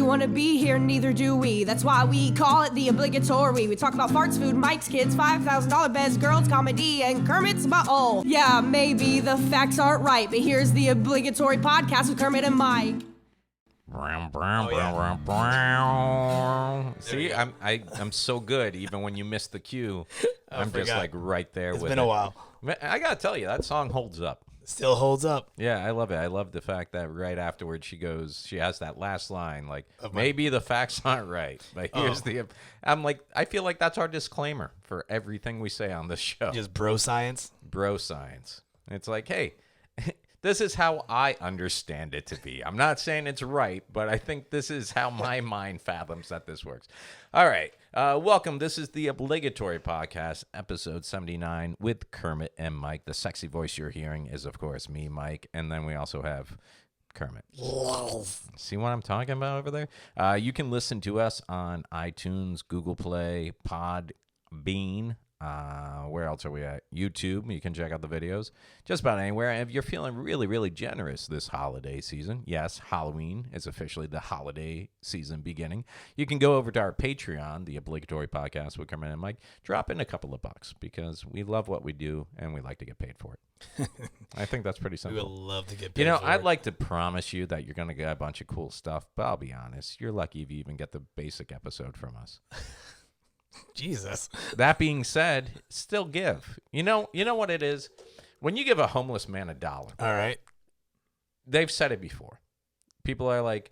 want to be here, neither do we. That's why we call it the obligatory. We talk about farts, food, Mike's kids, $5,000 beds, girls, comedy, and Kermit's butthole. Yeah, maybe the facts aren't right, but here's the obligatory podcast with Kermit and Mike. See, I'm so good. Even when you miss the cue, I'm just like right there with it. It's been a while. I gotta tell you, that song holds up. Still holds up. Yeah, I love it. I love the fact that right afterwards she has that last line, like, maybe the facts aren't right, but here's I feel like that's our disclaimer for everything we say on this show. Just bro science. Bro science. It's like, hey, this is how I understand it to be. I'm not saying it's right, but I think this is how my mind fathoms that this works. All right. Welcome. This is the Obligatory Podcast, episode 79, with Kermit and Mike. The sexy voice you're hearing is, of course, me, Mike, and then we also have Kermit. See what I'm talking about over there? You can listen to us on iTunes, Google Play, Podbean. Where else are we at? YouTube. You can check out the videos just about anywhere. And if you're feeling really, really generous this holiday season, yes, Halloween is officially the holiday season beginning. You can go over to our Patreon, the Obligatory Podcast with Kermit and Mike. Drop in a couple of bucks because we love what we do and we like to get paid for it. I think that's pretty simple. We would love to get paid for it. I'd like to promise you that you're going to get a bunch of cool stuff, but I'll be honest. You're lucky if you even get the basic episode from us. Jesus. That being said, still give. You know what it is? When you give a homeless man $1. All right. They've said it before. People are like,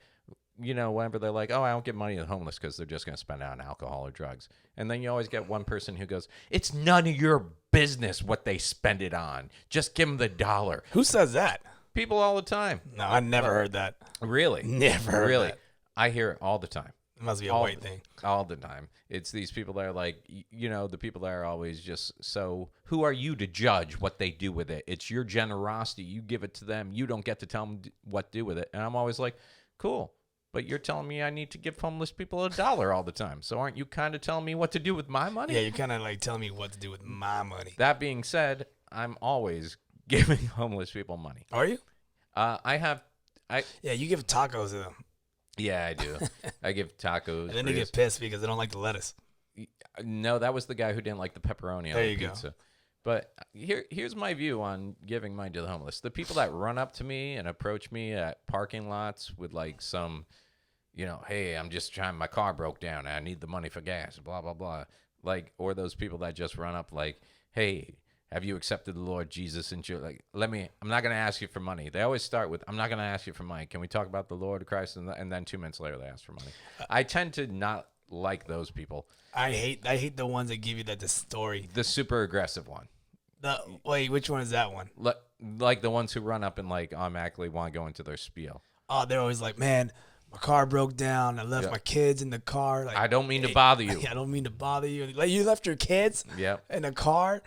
whenever they're like, oh, I don't give money to the homeless because they're just going to spend it on alcohol or drugs. And then you always get one person who goes, it's none of your business what they spend it on. Just give them the $1. Who says that? People all the time. No, I never heard that. Really? Never heard that. I hear it all the time. It must be a white thing. All the time. It's these people that are like, the people that are always just, so who are you to judge what they do with it? It's your generosity. You give it to them. You don't get to tell them what to do with it. And I'm always like, cool. But you're telling me I need to give homeless people $1 all the time. So aren't you kind of telling me what to do with my money? Yeah, you're kind of like telling me what to do with my money. That being said, I'm always giving homeless people money. Are you? Yeah, you give tacos to them. Yeah, I do. I give tacos. And then they get pissed because they don't like the lettuce. No, that was the guy who didn't like the pepperoni on the pizza. Go. But here's my view on giving money to the homeless. The people that run up to me and approach me at parking lots with like some, hey, I'm just trying, my car broke down and I need the money for gas, blah, blah, blah. Like, or those people that just run up like, hey, have you accepted the Lord Jesus into your, like, I'm not going to ask you for money. They always start with, I'm not going to ask you for money. Can we talk about the Lord Christ? And then 2 minutes later, they ask for money. I tend to not like those people. I hate the ones that give you the story. The super aggressive one. Wait, which one is that one? Like the ones who run up and like automatically want to go into their spiel. Oh, they're always like, man, my car broke down. I left my kids in the car. Like, I don't mean to bother you. I don't mean to bother you. Like, you left your kids in the car?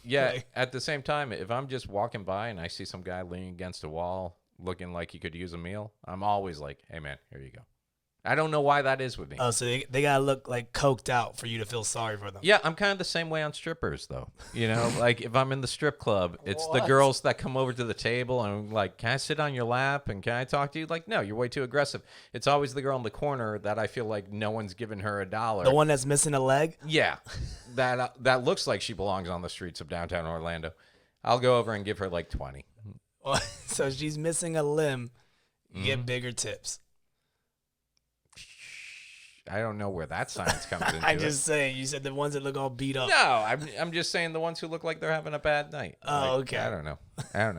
Yeah, at the same time, if I'm just walking by and I see some guy leaning against a wall looking like he could use a meal, I'm always like, hey, man, here you go. I don't know why that is with me. Oh, so they got to look like coked out for you to feel sorry for them. Yeah, I'm kind of the same way on strippers, though. Like if I'm in the strip club, it's the girls that come over to the table and I'm like, can I sit on your lap and can I talk to you? Like, no, you're way too aggressive. It's always the girl in the corner that I feel like no one's giving her $1. The one that's missing a leg? Yeah, that looks like she belongs on the streets of downtown Orlando. I'll go over and give her like 20. So she's missing a limb. You get bigger tips. I don't know where that science comes into I'm just saying. You said the ones that look all beat up. No, I'm just saying the ones who look like they're having a bad night. Oh, okay. I don't know.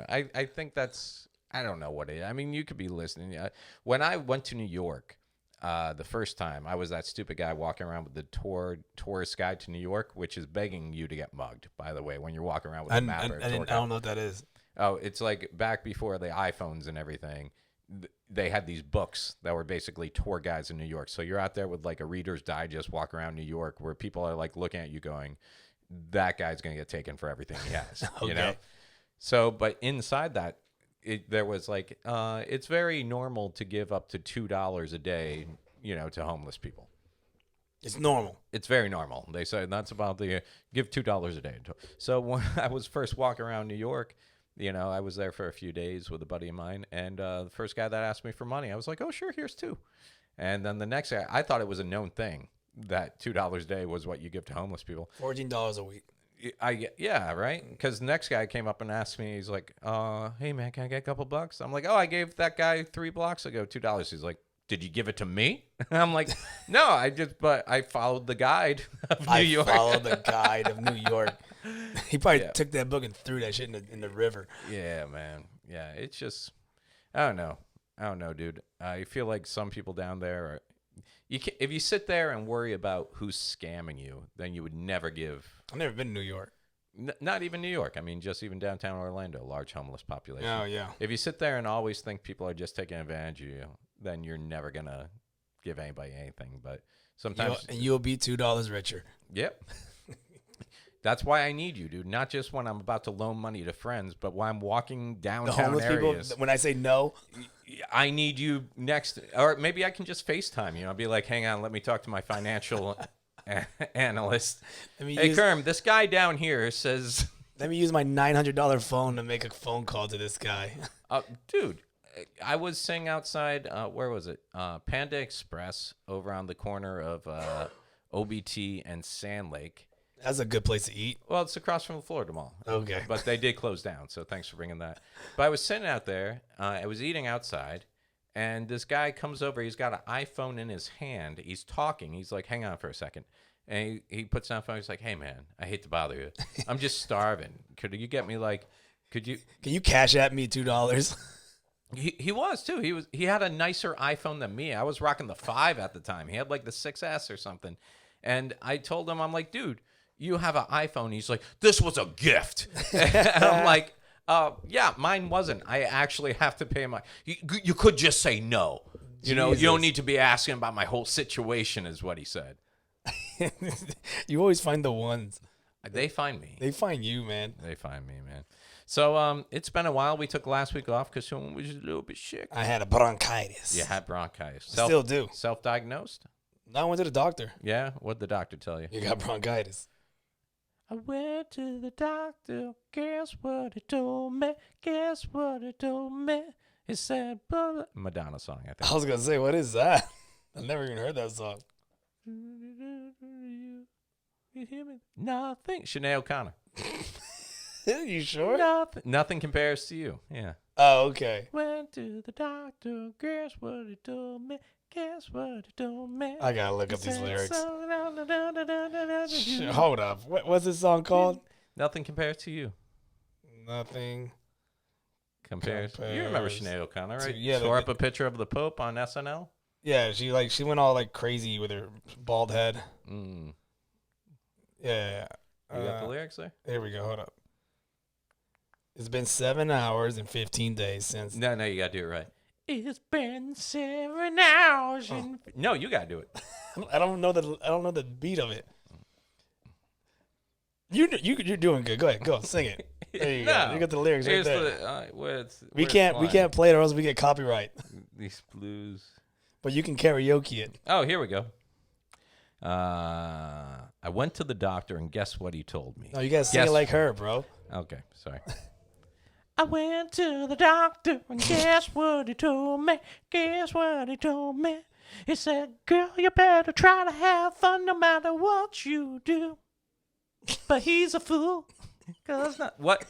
I think that's, I don't know what it is. I mean, you could be listening. When I went to New York the first time, I was that stupid guy walking around with the tourist guide to New York, which is begging you to get mugged, by the way, when you're walking around with a map or a tour guide. I don't know what that is. Oh, it's like back before the iPhones and everything. They had these books that were basically tour guides in New York. So you're out there with like a Reader's Digest walk around New York where people are like looking at you going, that guy's going to get taken for everything he has, Okay. So, but inside that, there was like, it's very normal to give up to $2 a day, to homeless people. It's normal. It's very normal. They say that's about give $2 a day. So when I was first walking around New York, I was there for a few days with a buddy of mine, and the first guy that asked me for money, I was like, oh, sure, here's $2. And then the next guy, I thought it was a known thing that $2 a day was what you give to homeless people. $14 a week. Yeah, right? Because the next guy came up and asked me, he's like, hey, man, can I get a couple bucks? I'm like, oh, I gave that guy 3 blocks ago $2. He's like, did you give it to me? I'm like, no, but I followed the guide of New York. I followed the guide of New York. He probably took that book and threw that shit in the river. Yeah, man. Yeah, it's just, I don't know, dude. I feel like some people down there are, if you sit there and worry about who's scamming you, then you would never give. I've never been to New York. Not even New York. I mean, just even downtown Orlando, large homeless population. Oh, yeah. If you sit there and always think people are just taking advantage of you, then you're never going to give anybody anything. But sometimes. You'll be $2 richer. Yep. That's why I need you, dude. Not just when I'm about to loan money to friends, but when I'm walking downtown the homeless areas. People, when I say no. I need you next. Or maybe I can just FaceTime you. I'll be like, hang on, let me talk to my financial analyst. Hey, Kerm, this guy down here says. Let me use my $900 phone to make a phone call to this guy. Dude, I was sitting outside, where was it? Panda Express over on the corner of OBT and Sand Lake. That's a good place to eat. Well, it's across from the Florida Mall. Okay. But they did close down, so thanks for bringing that. But I was sitting out there. I was eating outside, and this guy comes over. He's got an iPhone in his hand. He's talking. He's like, hang on for a second. And he puts down the phone. He's like, hey, man, I hate to bother you. I'm just starving. Could you get me, like, Can you cash at me $2? He was, too. He had a nicer iPhone than me. I was rocking the 5 at the time. He had, like, the 6S or something. And I told him, I'm like, dude, you have an iPhone. He's like, this was a gift. And I'm like, yeah, mine wasn't. I actually have to pay my. You could just say no. You know, you don't need to be asking about my whole situation, is what he said. You always find the ones. They find me. They find you, man. They find me, man. So it's been a while. We took last week off because someone was a little bit sick. I had a bronchitis. You had bronchitis. Still do. Self-diagnosed? No, I went to the doctor. Yeah? What'd the doctor tell you? You got bronchitis. I went to the doctor. Guess what he told me? Guess what he told me? He said, Madonna song, I think. I was going to say, what is that? I've never even heard that song. You hear me? Nothing. Sinead O'Connor. You sure? Nothing compares to you. Yeah. Oh, okay. Went to the doctor. Guess what he told me? Guess what he told me? I gotta look up these lyrics. Hold up. What's this song called? Nothing compares to you. Nothing compares. You remember Sinead O'Connor, right? Yeah. Tore up a picture of the Pope on SNL. Yeah, she went all like crazy with her bald head. Mm. Yeah. You got the lyrics there? Here we go. Hold up. It's been 7 hours and 15 days since. No, you gotta do it right. It's been 7 hours. No, you gotta do it. I don't know the beat of it. You're doing good. Go ahead, go sing it. There you go. You got the lyrics right there. We can't play it or else we get copyright. These blues. But you can karaoke it. Oh, here we go. I went to the doctor and guess what he told me? No, you gotta sing it like her, bro. Okay, sorry. I went to the doctor and guess what he told me? Guess what he told me? He said, girl, you better try to have fun no matter what you do. But he's a fool. Cause not what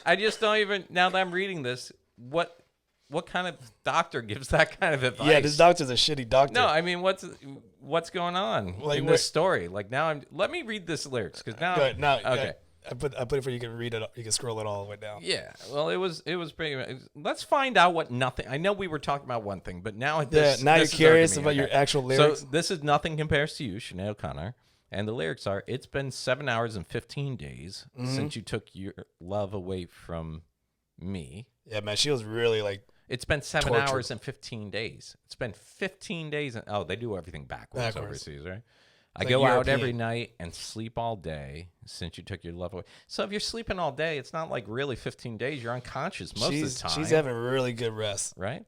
I just don't even, now that I'm reading this, what kind of doctor gives that kind of advice? Yeah, this doctor's a shitty doctor. No, I mean, what's going on in this story? Like now let me read this lyrics because now. Good. No, okay. I put it for you can read it. You can scroll it all the way down. Yeah. Well, it was pretty. Let's find out what nothing. I know we were talking about one thing, but now now you're curious about your actual lyrics. So this is Nothing Compares to You, Sinead O'Connor, and the lyrics are: it's been 7 hours and 15 days since you took your love away from me. Yeah, man, she was really like. It's been 7 hours and 15 days. It's been 15 days. They do everything backwards overseas, right? I go out every night and sleep all day since you took your love away. So if you're sleeping all day, it's not like really 15 days. You're unconscious most of the time. She's having really good rest. Right?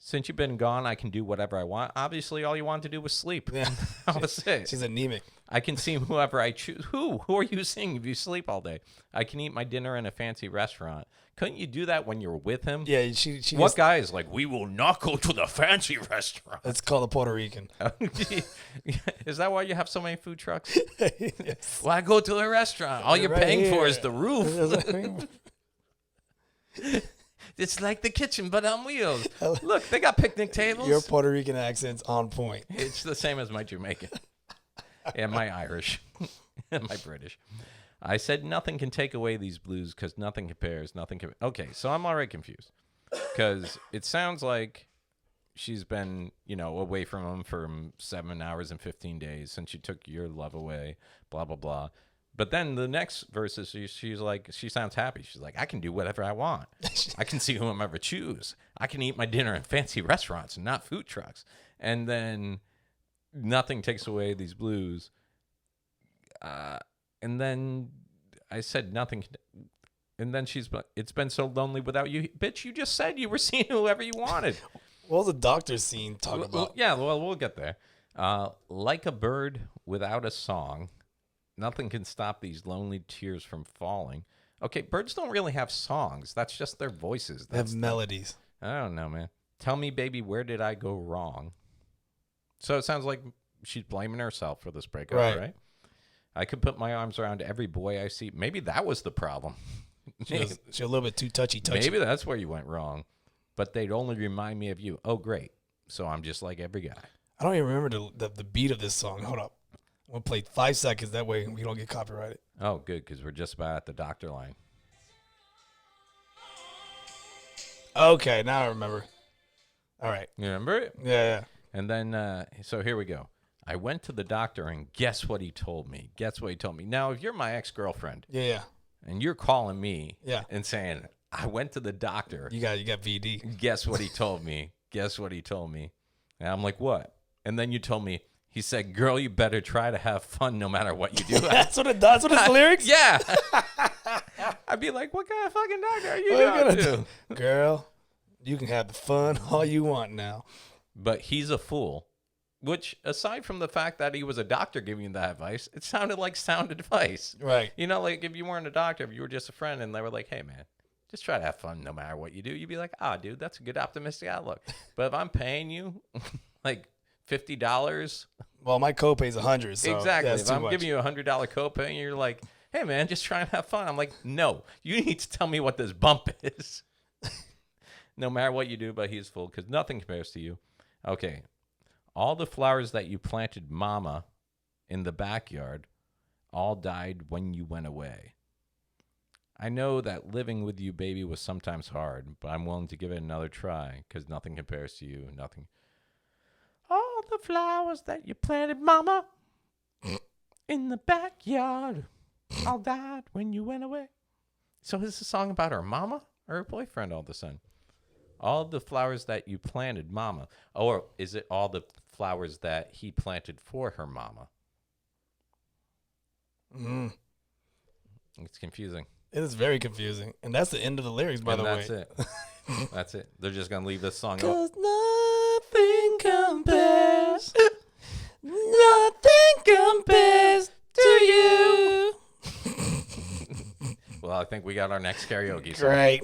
since you've been gone, I can do whatever I want. Obviously, all you wanted to do was sleep. Yeah. That was it. She's anemic. I can see whoever I choose. Who are you seeing if you sleep all day? I can eat my dinner in a fancy restaurant. Couldn't you do that when you're with him? Yeah, she What guy is like, we will not go to the fancy restaurant? It's called a Puerto Rican. Is that why you have so many food trucks? Yes. Why go to a restaurant? All you're Right paying for here. is the roof. It's like the kitchen, but on wheels. Look, they got picnic tables. Your Puerto Rican accent's on point. It's the same as my Jamaican and my Irish and my British. I said nothing can take away these blues because nothing compares. Okay, so I'm already confused because it sounds like she's been, away from him for 7 hours and 15 days since you took your love away, blah, blah, blah. But then the next verse is she's like, she sounds happy. She's like, I can do whatever I want. I can see whomever choose. I can eat my dinner in fancy restaurants and not food trucks. And then nothing takes away these blues. And then I said nothing. And then it's been so lonely without you. Bitch, you just said you were seeing whoever you wanted. What was the doctor scene talking about? Yeah, well, we'll get there. Like a bird without a song, nothing can stop these lonely tears from falling. Okay, birds don't really have songs. That's just their voices. They have melodies. I don't know, man. Tell me, baby, where did I go wrong? So it sounds like she's blaming herself for this breakup, right? I could put my arms around every boy I see. Maybe that was the problem. She's a little bit too touchy. Maybe that's where you went wrong. But they'd only remind me of you. Oh, great. So I'm just like every guy. I don't even remember the beat of this song. Hold up. I'm going to play 5 seconds. That way we don't get copyrighted. Oh, good, because we're just about at the doctor line. Okay, now I remember. All right. You remember it? Yeah. And then, so here we go. I went to the doctor, and guess what he told me? Now, if you're my ex-girlfriend, Yeah. and you're calling me Yeah. and saying, I went to the doctor. You got VD. Guess what he told me? And I'm like, what? And then you told me, he said, girl, you better try to have fun no matter what you do. That's what it does. What his lyrics? Yeah. I'd be like, what kind of fucking doctor are you going to? Girl, you can have the fun all you want now. But he's a fool. Which, aside from the fact that he was a doctor giving you that advice, it sounded like sound advice. Right. Like if you weren't a doctor, if you were just a friend and they were like, hey, man, just try to have fun no matter what you do, you'd be like, dude, that's a good optimistic outlook. But if I'm paying you like $50. Well, my copay's $100. So exactly. If I'm giving you a $100 copay and you're like, hey, man, just try and have fun. I'm like, no, you need to tell me what this bump is. No matter what you do, but he's full because nothing compares to you. Okay. All the flowers that you planted, mama, in the backyard, all died when you went away. I know that living with you, baby, was sometimes hard, but I'm willing to give it another try because nothing compares to you. Nothing. All the flowers that you planted, mama, in the backyard, all died when you went away. So is this a song about her mama or her boyfriend all of a sudden? All the flowers that you planted, mama. Or is it all the flowers that he planted for her mama? It's confusing. It is very confusing. And that's the end of the lyrics, by the way. That's it. That's it. They're just going to leave this song up. 'Cause nothing compares. Nothing compares to you. Well, I think we got our next karaoke song. Great.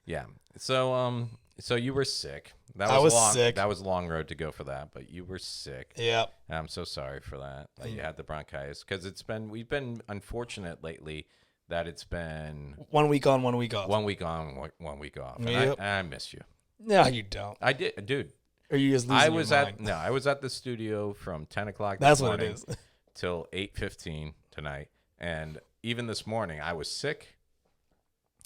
Yeah. So you were sick. I was long, sick. That was a long road to go for that, but you were sick. Yep. And I'm so sorry for that you had the bronchitis because we've been unfortunate lately that it's been 1 week on, 1 week off. 1 week on, 1 week off. And Yep. I miss you. No, you don't. I did, dude. Or you just losing your mind? I was at the studio from 10 o'clock That's this what morning it is. till 8:15 tonight. And even this morning, I was sick.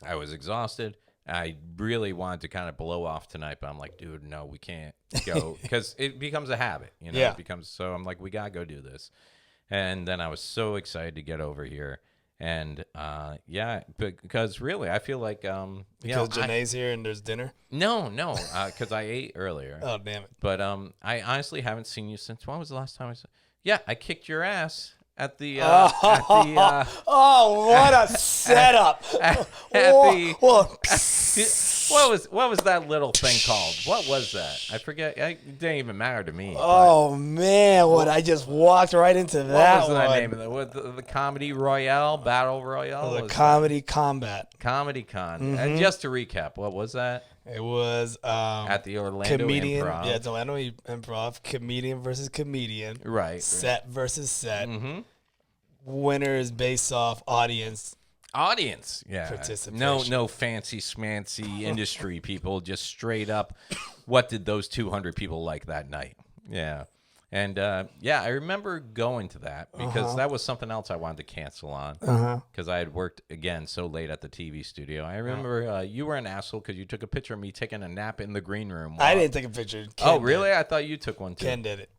I was exhausted. I really wanted to kind of blow off tonight, but I'm like, dude, no, we can't go because it becomes a habit, Yeah. It becomes so. I'm like, we gotta go do this, and then I was so excited to get over here, and because really, I feel like Because Janae's here and there's dinner? no, because I ate earlier. Oh, damn it. But I honestly haven't seen you since when was the last time I saw? Yeah, I kicked your ass. At the oh, what a setup! at the What was that little thing called? What was that? I forget. It didn't even matter to me. Oh man, I just walked right into that. What was the name of it? What, the comedy royale, battle royale? The comedy combat. Comedy con. And just to recap, what was that? It was at the Orlando comedian, Improv. Yeah, it's Orlando Improv. Comedian versus comedian. Right. Set versus set. Winners based off audience. Yeah. Participation. No fancy schmancy industry people. Just straight up, what did those 200 people like that night? Yeah. And I remember going to that because that was something else I wanted to cancel on because I had worked again so late at the TV studio. I remember you were an asshole because you took a picture of me taking a nap in the green room. I didn't take a picture. Ken really? Did. I thought you took one too. Ken did it.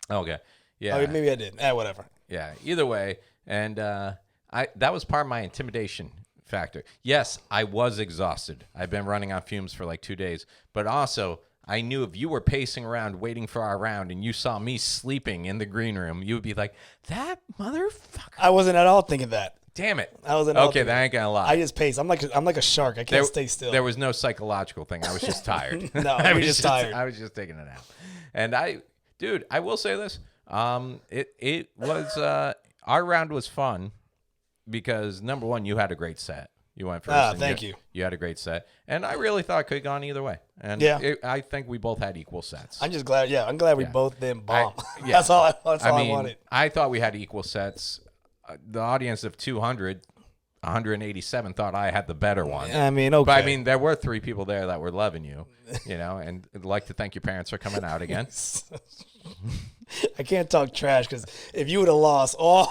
Okay. Yeah. Oh, maybe I did. Whatever. Yeah. Either way, and that was part of my intimidation factor. Yes, I was exhausted. I've been running on fumes for like 2 days, but also I knew if you were pacing around waiting for our round and you saw me sleeping in the green room, you would be like, that motherfucker. I wasn't at all thinking that. Damn it. I wasn't. Okay, that ain't gonna lie. I just pace. I'm like a shark. I can't stay still. There was no psychological thing. I was just tired. No, I was just tired. I was just taking it out. And I will say this. It was our round was fun because number one, you had a great set. You went first. Thank you. You had a great set, and I really thought it could have gone either way. And I think we both had equal sets. I'm just glad. Yeah, I'm glad we both didn't bomb. That's all I wanted. I thought we had equal sets. The audience of 200, 187 thought I had the better one. I mean, okay. But I mean, there were 3 people there that were loving you, and I'd like to thank your parents for coming out again. I can't talk trash because if you would have lost, bro,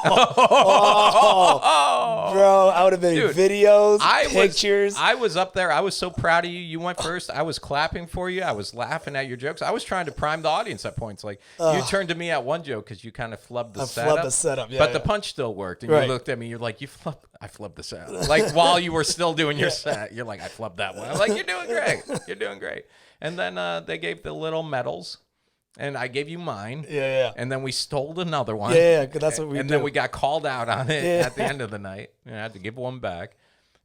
I would have been videos, pictures. I was up there. I was so proud of you. You went first. I was clapping for you. I was laughing at your jokes. I was trying to prime the audience at points. Like you turned to me at one joke because you kind of flubbed the setup. Flubbed the setup, yeah. But the punch still worked, and you looked at me. You're like, I flubbed the setup. Like while you were still doing your set, you're like, I flubbed that one. I'm like, you're doing great. You're doing great. And then they gave the little medals. And I gave you mine. Yeah. And then we stole another one. Yeah, because that's what we do. And then we got called out on it at the end of the night. And I had to give one back.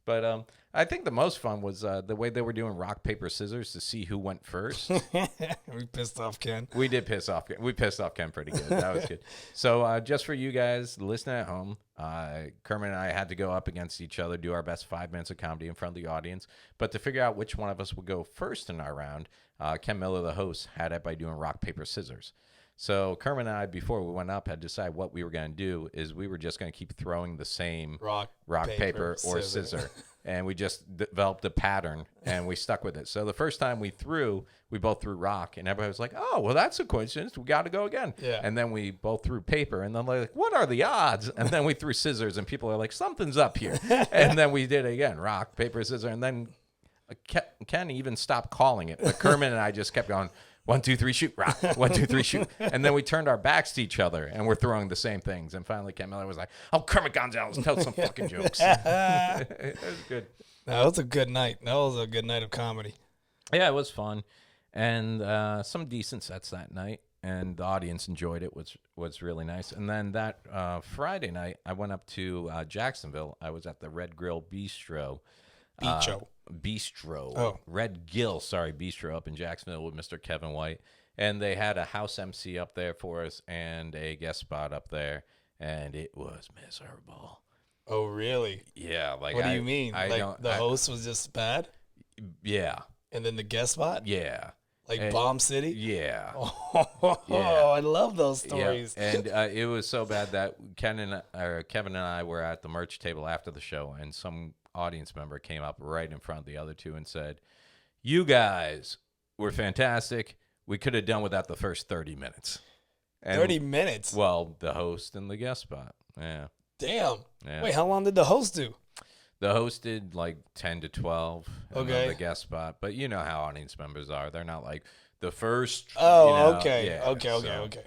But I think the most fun was the way they were doing rock, paper, scissors to see who went first. We pissed off Ken. We did piss off Ken. We pissed off Ken pretty good. That was good. So just for you guys listening at home, Kermit and I had to go up against each other, do our best 5 minutes of comedy in front of the audience. But to figure out which one of us would go first in our round, Ken Miller, the host, had it by doing rock, paper, scissors. So Kermit and I, before we went up, had to decide what we were going to do. Is we were just going to keep throwing the same rock, paper, or scissor. And we just developed a pattern, and we stuck with it. So the first time we both threw rock, and everybody was like, oh, well, that's a coincidence. We got to go again. Yeah. And then we both threw paper, and then they're like, what are the odds? And then we threw scissors, and people are like, something's up here. And then we did it again, rock, paper, scissors. And then Ken even stopped calling it, but Kermit and I just kept going, 1, 2, 3, shoot, rock. 1, 2, 3, shoot. And then we turned our backs to each other, and we're throwing the same things. And finally, Ken Miller was like, oh, Kermit Gonzalez, tell some fucking jokes. It was good. No, it was a good night. That was a good night of comedy. Yeah, it was fun. And some decent sets that night, and the audience enjoyed it, which was really nice. And then that Friday night, I went up to Jacksonville. I was at the Red Grill Bistro. Red Gill, Bistro up in Jacksonville with Mr. Kevin White. And they had a house MC up there for us and a guest spot up there, and it was miserable. Oh, really? Yeah. Like, what do you mean? The host was just bad? Yeah. And then the guest spot? Yeah. Like Bomb City? Yeah. Oh, I love those stories. Yeah. And it was so bad that Kevin and I were at the merch table after the show, and some audience member came up right in front of the other two and said, you guys were fantastic. We could have done without the first 30 minutes. And, 30 minutes? Well, the host and the guest spot. Yeah. Damn. Yeah. Wait, how long did the host do? The host did like 10 to 12. Okay. The guest spot. But you know how audience members are. They're not like the first. Oh, okay. Yeah, Okay.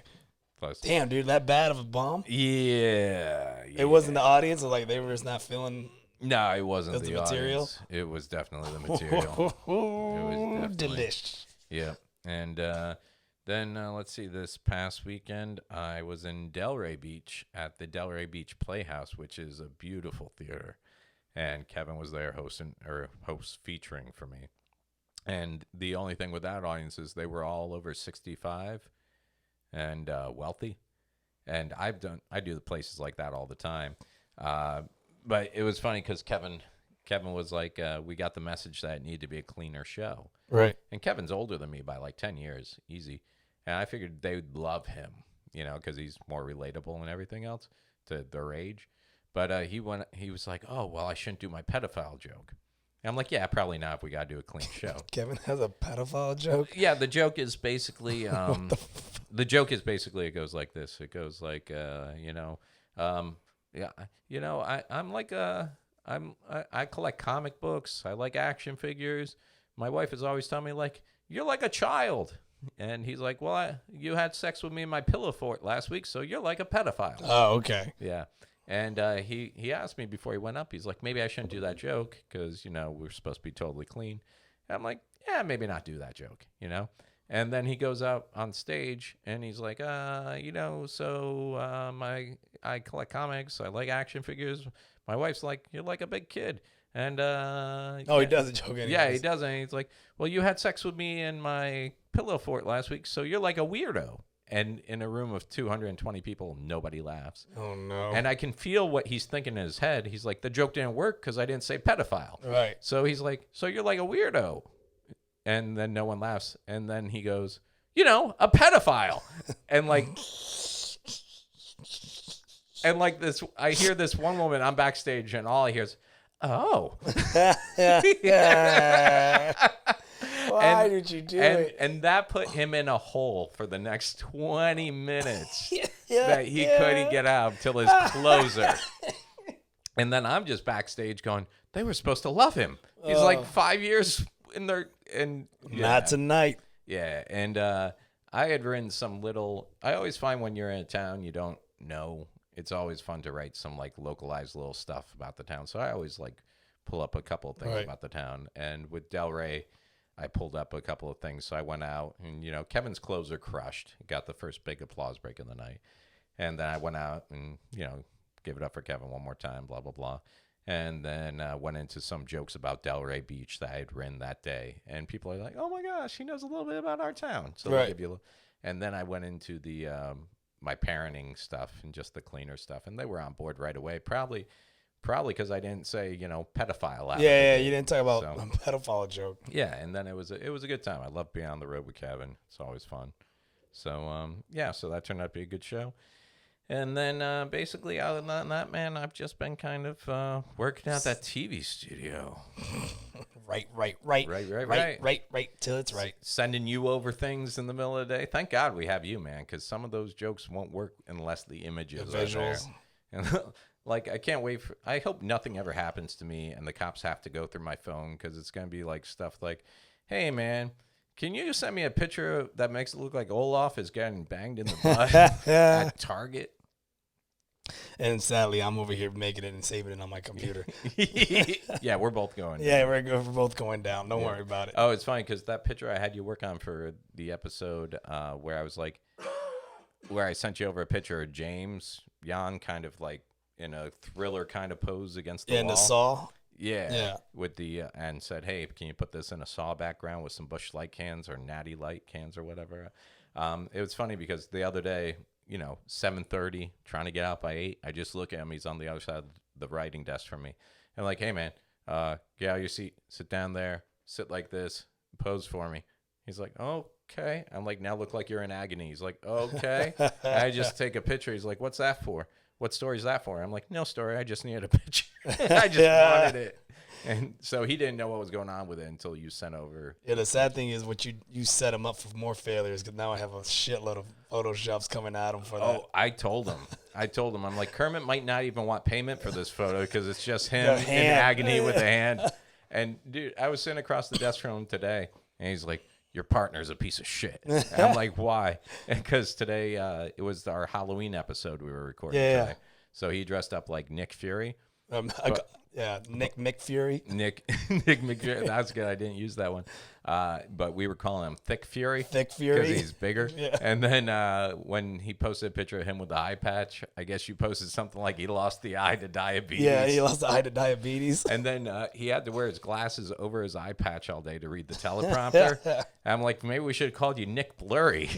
Damn, dude, that bad of a bomb? Yeah. It wasn't the audience? Or like they were just not feeling... No, it wasn't the material. Audience. It was definitely the material. It was definitely delish. Yeah, and then let's see. This past weekend, I was in Delray Beach at the Delray Beach Playhouse, which is a beautiful theater, and Kevin was there host featuring for me. And the only thing with that audience is they were all over 65 and wealthy. And I do the places like that all the time. But it was funny because Kevin was like, we got the message that it needed to be a cleaner show. Right. And Kevin's older than me by like 10 years, easy. And I figured they would love him, you know, because he's more relatable and everything else to their age. But he was like, oh, well, I shouldn't do my pedophile joke. And I'm like, yeah, probably not if we got to do a clean show. Kevin has a pedophile joke? Yeah, the joke is basically, it goes like this. It goes like, I collect comic books. I like action figures. My wife is always telling me, like, you're like a child. And he's like, well, you had sex with me in my pillow fort last week, so you're like a pedophile. Oh, okay. Yeah. And he asked me before he went up, he's like, maybe I shouldn't do that joke because, you know, we're supposed to be totally clean. And I'm like, yeah, maybe not do that joke, you know? And then he goes out on stage and he's like, I collect comics. I like action figures. My wife's like, you're like a big kid. And he does a joke anyways. Yeah, he does. And he's like, well, you had sex with me in my pillow fort last week, so you're like a weirdo. And in a room of 220 people, nobody laughs. Oh, no. And I can feel what he's thinking in his head. He's like, the joke didn't work because I didn't say pedophile. Right. So he's like, so you're like a weirdo. And then no one laughs. And then he goes, you know, a pedophile. And like this, I hear this one woman, I'm backstage, and all I hear is, oh. Why did you do it? And that put him in a hole for the next 20 minutes that he couldn't get out till his closer. And then I'm just backstage going, they were supposed to love him. He's like 5 years in there. And not tonight. Yeah. And I had written some little, I always find when you're in a town you don't know, it's always fun to write some like localized little stuff about the town. So I always like pull up a couple of things about the town. And with Del Rey, I pulled up a couple of things. So I went out and, you know, Kevin's closer crushed. Got the first big applause break of the night. And then I went out and, you know, give it up for Kevin one more time, blah, blah, blah. And then went into some jokes about Delray Beach that I had written that day. And people are like, oh, my gosh, he knows a little bit about our town. So they give you a little. And then I went into the my parenting stuff and just the cleaner stuff. And they were on board right away. Probably because I didn't say, you know, pedophile. Yeah, you didn't talk about a pedophile joke. Yeah, and then it was a good time. I love being on the road with Kevin. It's always fun. So, so that turned out to be a good show. And then basically, other than that, man, I've just been kind of working out that TV studio. Right, till it's right. Sending you over things in the middle of the day. Thank God we have you, man, because some of those jokes won't work unless the images are there. And like, I can't wait for, I hope nothing ever happens to me and the cops have to go through my phone because it's going to be like stuff like, hey, man, can you send me a picture that makes it look like Olaf is getting banged in the butt at Target? And sadly, I'm over here making it and saving it on my computer. Yeah, we're both going. Yeah, we're both going down. Don't worry about it. Oh, it's funny because that picture I had you work on for the episode where I was like, where I sent you over a picture of James Yan kind of like in a thriller kind of pose against the wall. In the saw? Yeah. With the, and said, hey, can you put this in a Saw background with some Busch Light cans or Natty Light cans or whatever? It was funny because the other day, 7:30, trying to get out by 8. I just look at him. He's on the other side of the writing desk from me. And like, hey, man, get out of your seat. Sit down there. Sit like this. Pose for me. He's like, okay. I'm like, now look like you're in agony. He's like, okay. I just take a picture. He's like, what's that for? What story is that for? I'm like, no story. I just needed a picture. I just wanted it. And so he didn't know what was going on with it until you sent over. Yeah, the sad thing is what you set him up for more failures because now I have a shitload of Photoshops coming at him for that. Oh, I told him. I'm like, Kermit might not even want payment for this photo because it's just him in agony with a hand. And, dude, I was sitting across the desk from him today, and he's like, your partner's a piece of shit. And I'm like, why? Because today it was our Halloween episode we were recording today. So he dressed up like Nick Fury. Nick McFury. Nick McFury. That's good. I didn't use that one. But we were calling him Thick Fury. Thick Fury. Because he's bigger. Yeah. And then when he posted a picture of him with the eye patch, I guess you posted something like he lost the eye to diabetes. Yeah, he lost the eye to diabetes. And then he had to wear his glasses over his eye patch all day to read the teleprompter. And I'm like, maybe we should have called you Nick Blurry.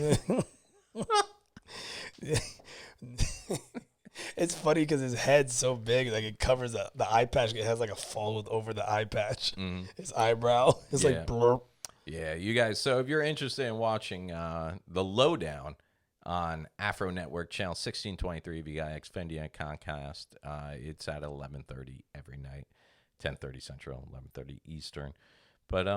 It's funny because his head's so big, like it covers the eye patch. It has like a fold over the eye patch. His eyebrow is like blurp. Yeah, you guys. So if you're interested in watching the Lowdown on Afro Network channel 1623 via Xfinity and Comcast, it's at 11:30 every night, 10:30 Central, 11:30 Eastern. But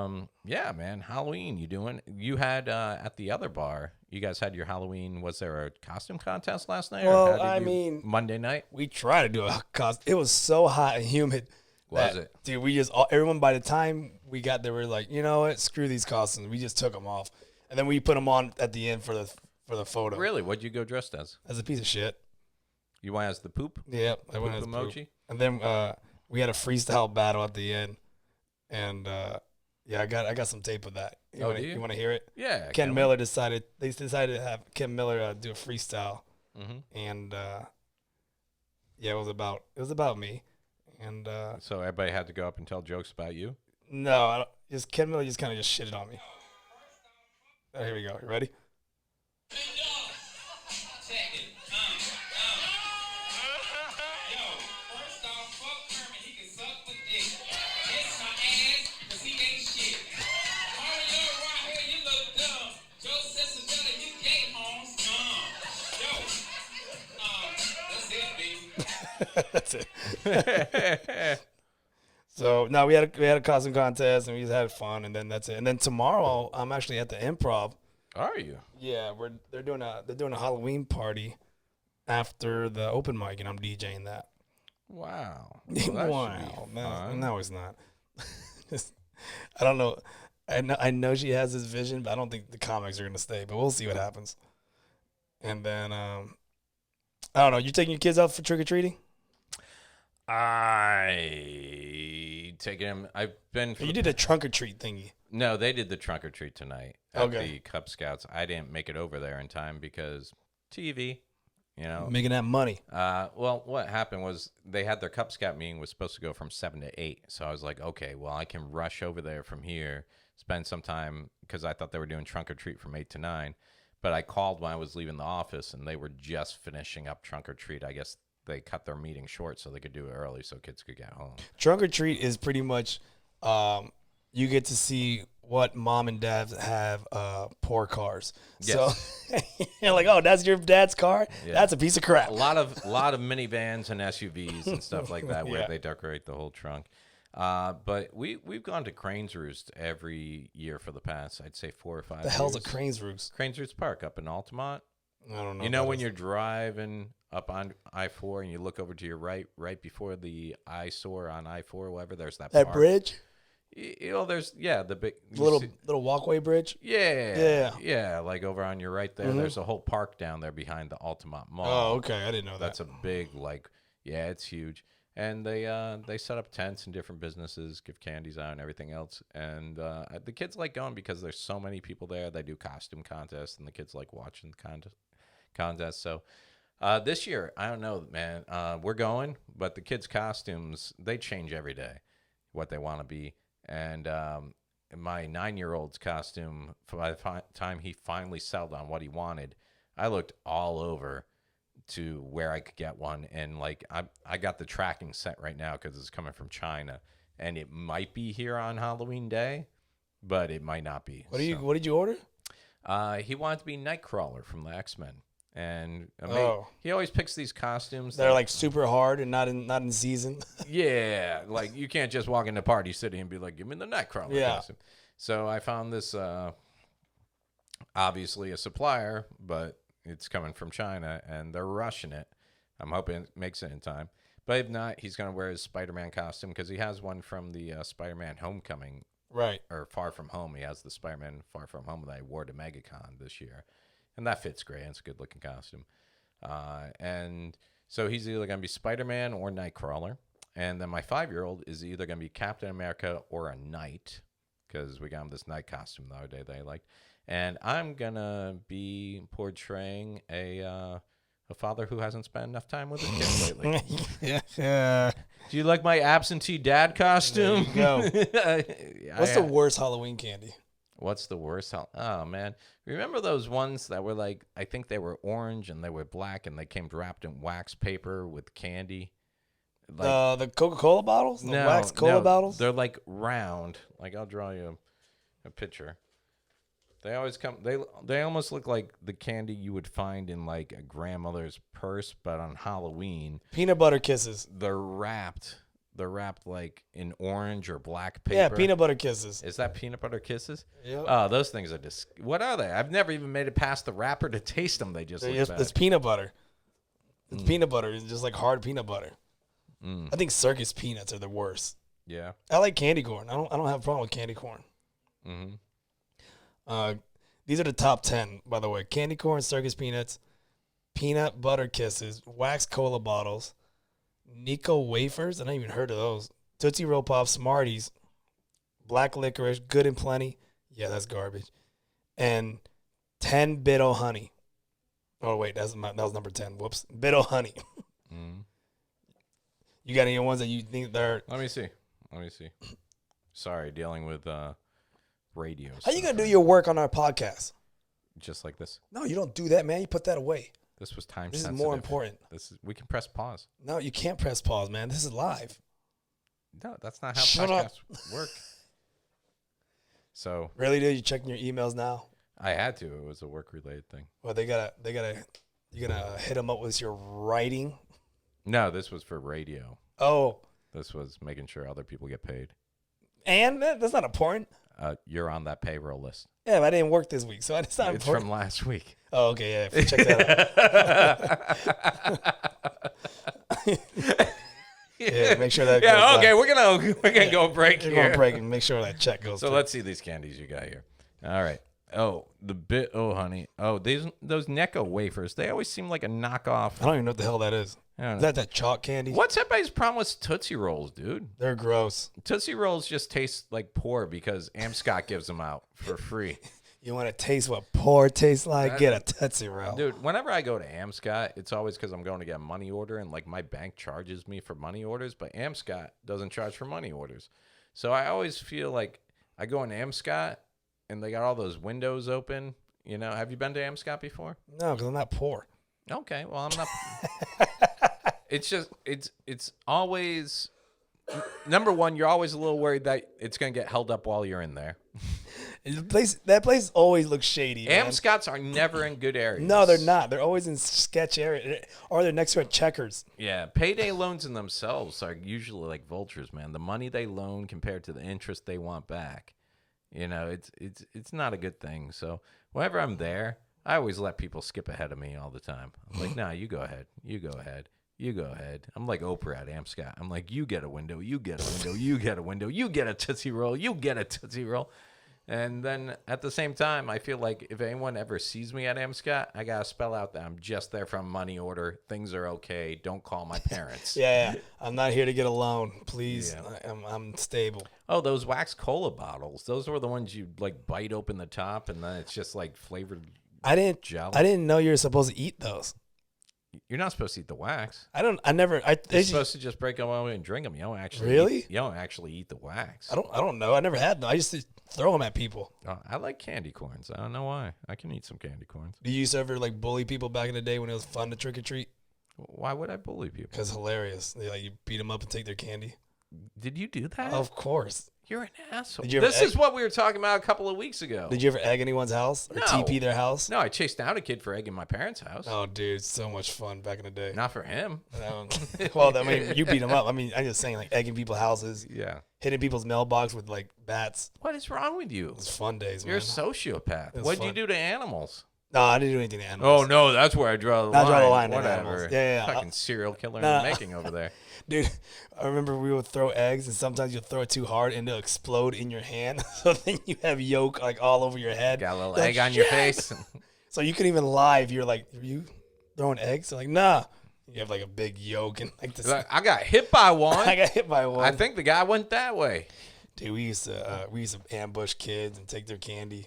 yeah, man, Halloween. You had at the other bar. You guys had your Halloween. Was there a costume contest last night? Well, I mean, Monday night. We tried to do a costume. It was so hot and humid. Was it? Dude, everyone by the time we got there, we were like, you know what? Screw these costumes. We just took them off, and then we put them on at the end for the photo. Really? What'd you go dressed as? As a piece of shit. You went as the poop? Yeah, I went as emoji. Poop. And then we had a freestyle battle at the end, and yeah, I got some tape of that. You want to hear it? Yeah. Ken Miller decided to have Ken Miller do a freestyle, and yeah, it was about me, and so everybody had to go up and tell jokes about you. No, Ken Miller just kind of shitted on me. Oh, here we go. You ready? That's it. So no, we had a costume contest and we just had fun, and then that's it. And then tomorrow I'm actually at the Improv. Are you? Yeah, they're doing a Halloween party after the open mic, and I'm DJing that. Wow. Wow. No, it's not. I don't know. I know she has this vision, but I don't think the comics are gonna stay. But we'll see what happens. And then I don't know. You taking your kids out for trick or treating? I taking him. I've been. You did a trunk or treat thingy. No, they did the trunk or treat tonight at the Cub Scouts. I didn't make it over there in time because TV. You know, making that money. Well, what happened was they had their Cub Scout meeting was supposed to go from 7 to 8. So I was like, okay, well, I can rush over there from here, spend some time because I thought they were doing trunk or treat from 8 to 9. But I called when I was leaving the office, and they were just finishing up trunk or treat. I guess they cut their meeting short so they could do it early so kids could get home. Trunk or treat is pretty much you get to see what mom and dad have poor cars. Yes. So you're like, oh, that's your dad's car? Yeah. That's a piece of crap. A lot of minivans and SUVs and stuff like that where they decorate the whole trunk. But we've gone to Crane's Roost every year for the past, I'd say 4 or 5 years. The hell's a Crane's Roost? Crane's Roost Park up in Altamont. I don't know. You know when you're driving up on I-4 and you look over to your right before the eyesore on I-4, whatever, there's that park. Bridge? You know, there's the big little walkway bridge. Yeah, like over on your right there. There's a whole park down there behind the Altamont Mall. Oh, okay, I didn't know that. That's a big it's huge. And they set up tents in different businesses, give candies out and everything else. And the kids like going because there's so many people there. They do costume contests, and the kids like watching the contests. So this year, I don't know, man. We're going, but the kids' costumes, they change every day, what they want to be. And my 9-year-old's costume, by the time he finally settled on what he wanted, I looked all over to where I could get one. And I got the tracking set right now because it's coming from China, and it might be here on Halloween Day, but it might not be. What did you order? He wanted to be Nightcrawler from the X-Men. And he always picks these costumes. They're like super hard and not in season. Yeah, like you can't just walk into Party City and be like, give me the Nightcrawler costume. So I found this, obviously a supplier, but it's coming from China, and they're rushing it. I'm hoping it makes it in time. But if not, he's going to wear his Spider-Man costume because he has one from the Spider-Man Homecoming. Right. Or Far From Home. He has the Spider-Man Far From Home that I wore to MegaCon this year. And that fits great. It's a good-looking costume. And so he's either going to be Spider-Man or Nightcrawler. And then my 5-year-old is either going to be Captain America or a knight, because we got him this knight costume the other day that I liked. And I'm going to be portraying a father who hasn't spent enough time with his kids lately. Yeah. Do you like my absentee dad costume? There you go. What's the worst Halloween candy? What's the worst? Oh, man. Remember those ones that were like, I think they were orange and they were black and they came wrapped in wax paper with candy? Like, the Coca-Cola bottles? The wax cola bottles? They're like round. Like, I'll draw you a picture. They always come. They almost look like the candy you would find in like a grandmother's purse, but on Halloween. Peanut butter kisses. They're wrapped like in orange or black paper. Yeah, peanut butter kisses. Is that peanut butter kisses? Yep. Oh, those things are what are they? I've never even made it past the wrapper to taste them. They just look bad. It's peanut butter. It's peanut butter. It's just like hard peanut butter. I think circus peanuts are the worst. Yeah. I like candy corn. I don't have a problem with candy corn. These are the top 10, by the way. Candy corn, circus peanuts, peanut butter kisses, wax cola bottles, Nico wafers. I never even heard of those. Tootsie Roll Pops, Smarties, black licorice, Good and Plenty. Yeah, that's garbage. And 10 Bit O' Honey. Oh, wait, that was number 10. Whoops. Bit O' Honey. You got any ones that you think they're... Let me see. Sorry, dealing with radio. How you going to do your work on our podcast? Just like this. No, you don't do that, man. You put that away. This was time This sensitive. is more important. We can press pause. No, you can't press pause, man. This is live. No, that's not how Shut up. podcasts work. So Really, dude? You checking your emails now? I had to. It was a work-related thing. Well, you gotta hit them up with your writing. No, this was for radio. Oh, This was making sure other people get paid. and that's not important. You're on that payroll list. Yeah, but I didn't work this week, so it's not It's important. from last week. Oh, okay, yeah. Check that out. Yeah, make sure that. Yeah, goes okay, down. we're gonna go break We're here. going to break and make sure that check goes. So through. let's see these candies you got here. All right. Oh, the Bit O' Honey. Oh, those Necco wafers. They always seem like a knockoff. I don't even know what the hell that is. I don't Is know. that chalk candy? What's everybody's problem with Tootsie Rolls, dude? They're gross. Tootsie Rolls just taste like poor because Amscott gives them out for free. You want to taste what poor tastes like? Get a Tootsie Roll. Dude, whenever I go to Amscott, it's always because I'm going to get a money order, and like my bank charges me for money orders, but Amscott doesn't charge for money orders. So I always feel like I go in Amscott, and they got all those windows open. You know, have you been to Amscott before? No, because I'm not poor. Okay, well, I'm not. It's just, it's always, number one, you're always a little worried that it's going to get held up while you're in there. That place always looks shady. Amscotts are never in good areas. No, they're not. They're always in sketch area, or they're next to a Checkers. Yeah, payday loans in themselves are usually like vultures, man. The money they loan compared to the interest they want back, you know, it's not a good thing. So whenever I'm there, I always let people skip ahead of me all the time. I'm like, nah, you go ahead. You go ahead. You go ahead. I'm like Oprah at Amscott. I'm like, you get a window. You get a window. You get a window. You get a Tootsie Roll. You get a Tootsie Roll. And then at the same time, I feel like if anyone ever sees me at Amscott, I got to spell out that I'm just there from money order. Things are okay. Don't call my parents. Yeah. I'm not here to get a loan. Please. Yeah. I'm stable. Oh, those wax cola bottles. Those were the ones you like bite open the top and then it's just like flavored jelly. I didn't know you were supposed to eat those. You're not supposed to eat the wax. You're supposed to just break them away and drink them. You don't actually you don't actually eat the wax. I don't know. I never had them. I just throw them at people. Oh, I like candy corns. I don't know why. I can eat some candy corns. Do you used to ever like bully people back in the day when it was fun to trick or treat? Why would I bully people? Because hilarious. You beat them up and take their candy. Did you do that? Of course. You're an asshole. This is what we were talking about a couple of weeks ago. Did you ever egg anyone's house or TP their house? No, I chased down a kid for egging my parents' house. Oh, dude, so much fun back in the day. Not for him. Well, I mean, you beat him up. I mean, I'm just saying, like egging people's houses. Yeah. Hitting people's mailbox with like bats. What is wrong with you? It was fun days, man. You're a sociopath. What'd you do to animals? No, I didn't do anything to animals. Oh, no, that's where I draw the line. I draw the line. Whatever. Yeah. Fucking serial killer in the making over there. Dude, I remember we would throw eggs, and sometimes you'll throw it too hard, and it'll explode in your hand. So then you have yolk like all over your head. Got a little egg on your face. So you couldn't even lie if you're like, are you throwing eggs? They're like, nah. You have like a big yoke and like this. Like, I got hit by one. I got hit by one. I think the guy went that way. Dude, we used to ambush kids and take their candy.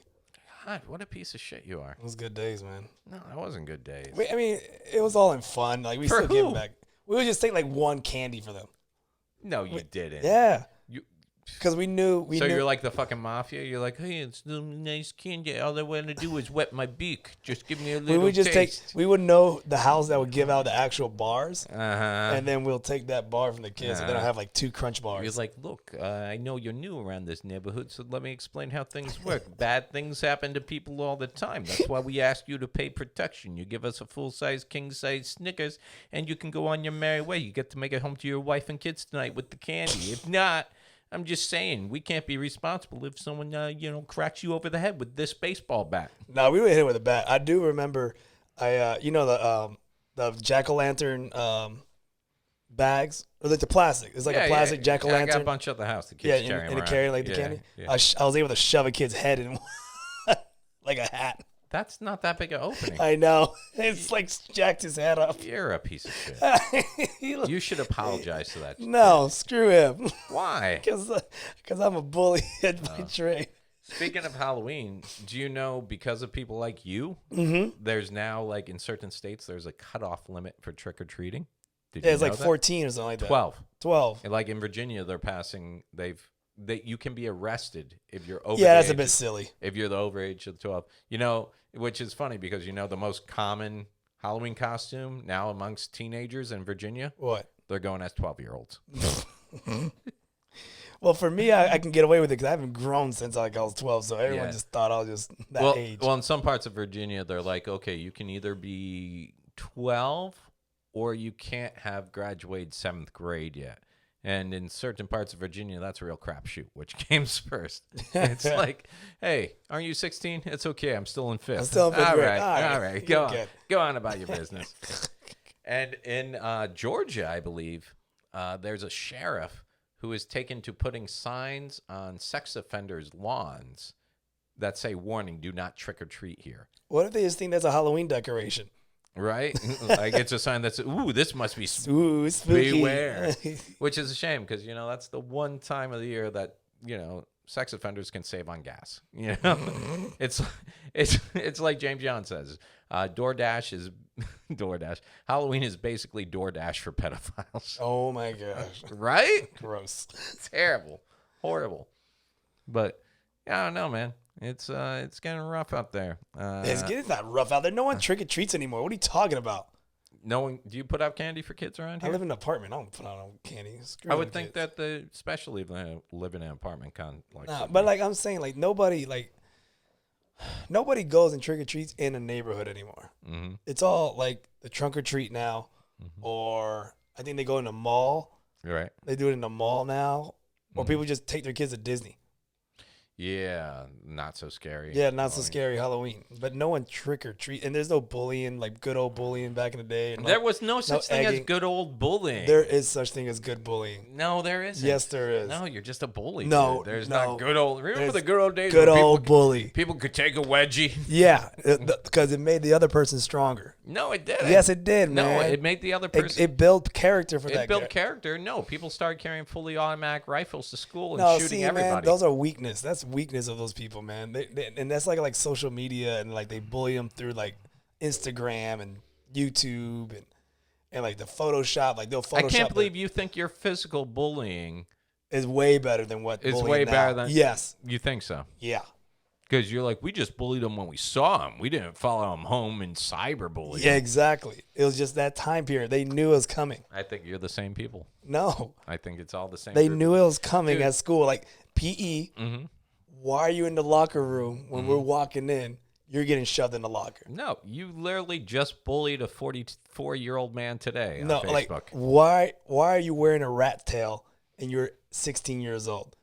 God, what a piece of shit you are. It was good days, man. No, that wasn't good days. I mean, it was all in fun. Like we For still give who? back. We would just take like one candy for them. No, you didn't. Yeah. You, Because we knew. so you're like the fucking mafia? You're like, hey, it's the nice candy. All I want to do is wet my beak. Just give me a little we would just taste. we would know the house that would give out the actual bars, Uh-huh. and then we'll take that bar from the kids, and then I'll have like 2 crunch bars. You're like, look, I know you're new around this neighborhood, so let me explain how things work. Bad things happen to people all the time. That's why we ask you to pay protection. You give us a full-size, king-size Snickers, and you can go on your merry way. You get to make it home to your wife and kids tonight with the candy. If not, I'm just saying, we can't be responsible if someone, cracks you over the head with this baseball bat. No, we would hit it with a bat. I do remember, the jack-o'-lantern bags, or like the plastic. It's like a plastic jack-o'-lantern. I got a bunch at the house. The kids carry them and around. carry like the candy. Yeah. I was able to shove a kid's head in like a hat. That's not that big an opening. I know. It's like jacked his head up. You're a piece of shit. You should apologize to that. No, screw him. Why? Because I'm a bully by trade. Speaking of Halloween, do you know, because of people like you, there's now, like, in certain states, there's a cutoff limit for trick-or-treating? Did you It's know like that? 14 or something like that. 12. And, like, in Virginia, they're passing, that you can be arrested if you're over Yeah, the that's a age bit of- silly. If you're the over age of 12. You know, which is funny because, the most common Halloween costume now amongst teenagers in Virginia? What? They're going as 12-year-olds. Well, for me, I can get away with it because I haven't grown since I was 12, so everyone just thought I was just that age. Well, in some parts of Virginia, they're like, okay, you can either be 12 or you can't have graduated 7th grade yet. And in certain parts of Virginia, that's a real crapshoot. Which came first? It's like, hey, aren't you 16? It's okay. I'm still in 5th. I'm still in 5th grade. All right. Go on. Good. Go on about your business. And in Georgia, I believe, there's a sheriff who is taken to putting signs on sex offenders' lawns that say, warning, do not trick or treat here. What if they just think that's a Halloween decoration? Right? Like it's a sign that says, ooh, this must be Ooh, spooky. beware. Which is a shame because, that's the one time of the year that, sex offenders can save on gas. It's like James John says, DoorDash. Halloween is basically DoorDash for pedophiles. Oh my gosh. Right? Gross. Terrible. Horrible. But I don't know, man. It's getting rough out there. It's not rough out there. No one trick or treats anymore. What are you talking about? No one. Do you put out candy for kids around I here? live in an apartment. I don't put out no candy. Screw I would them think kids. that especially if they live in an apartment, But like I'm saying, like nobody goes and trick or treats in a neighborhood anymore. Mm-hmm. It's all like the trunk or treat now, or I think they go in the mall. Right. They do it in the mall now, or people just take their kids to Disney. Yeah, not so scary. Yeah, not so scary Halloween. But no one trick or treat, and there's no bullying, like good old bullying back in the day. And There was no such thing as egging. good old bullying. There is such thing as good bullying. No, there isn't. Yes, there is. No, you're just a bully. No, dude. There's no. not good old. Remember There's the good old days? Good when old bully. People could take a wedgie. Yeah, because it made the other person stronger. No, it didn't. Yes, it did, No, man. it made the other person. It built character for that It built guy. character. No, people started carrying fully automatic rifles to school and No, shooting see, everybody. man, those are weakness. That's weakness of those people, man. And that's like social media, and like they bully them through like Instagram and YouTube and like the Photoshop. Like they'll Photoshop. I can't believe you think your physical bullying is way better than what is bullying way now. better than. Yes. You think so? Yeah. Because you're like, we just bullied them when we saw them. We didn't follow them home and cyberbully. Yeah, exactly. It was just that time period. They knew it was coming. I think you're the same people. No. I think it's all the same. They group. knew it was coming Dude. at school. Like PE, why are you in the locker room when we're walking in? You're getting shoved in the locker. No, you literally just bullied a 44-year-old man today on No, Facebook. like why are you wearing a rat tail and you're 16 years old?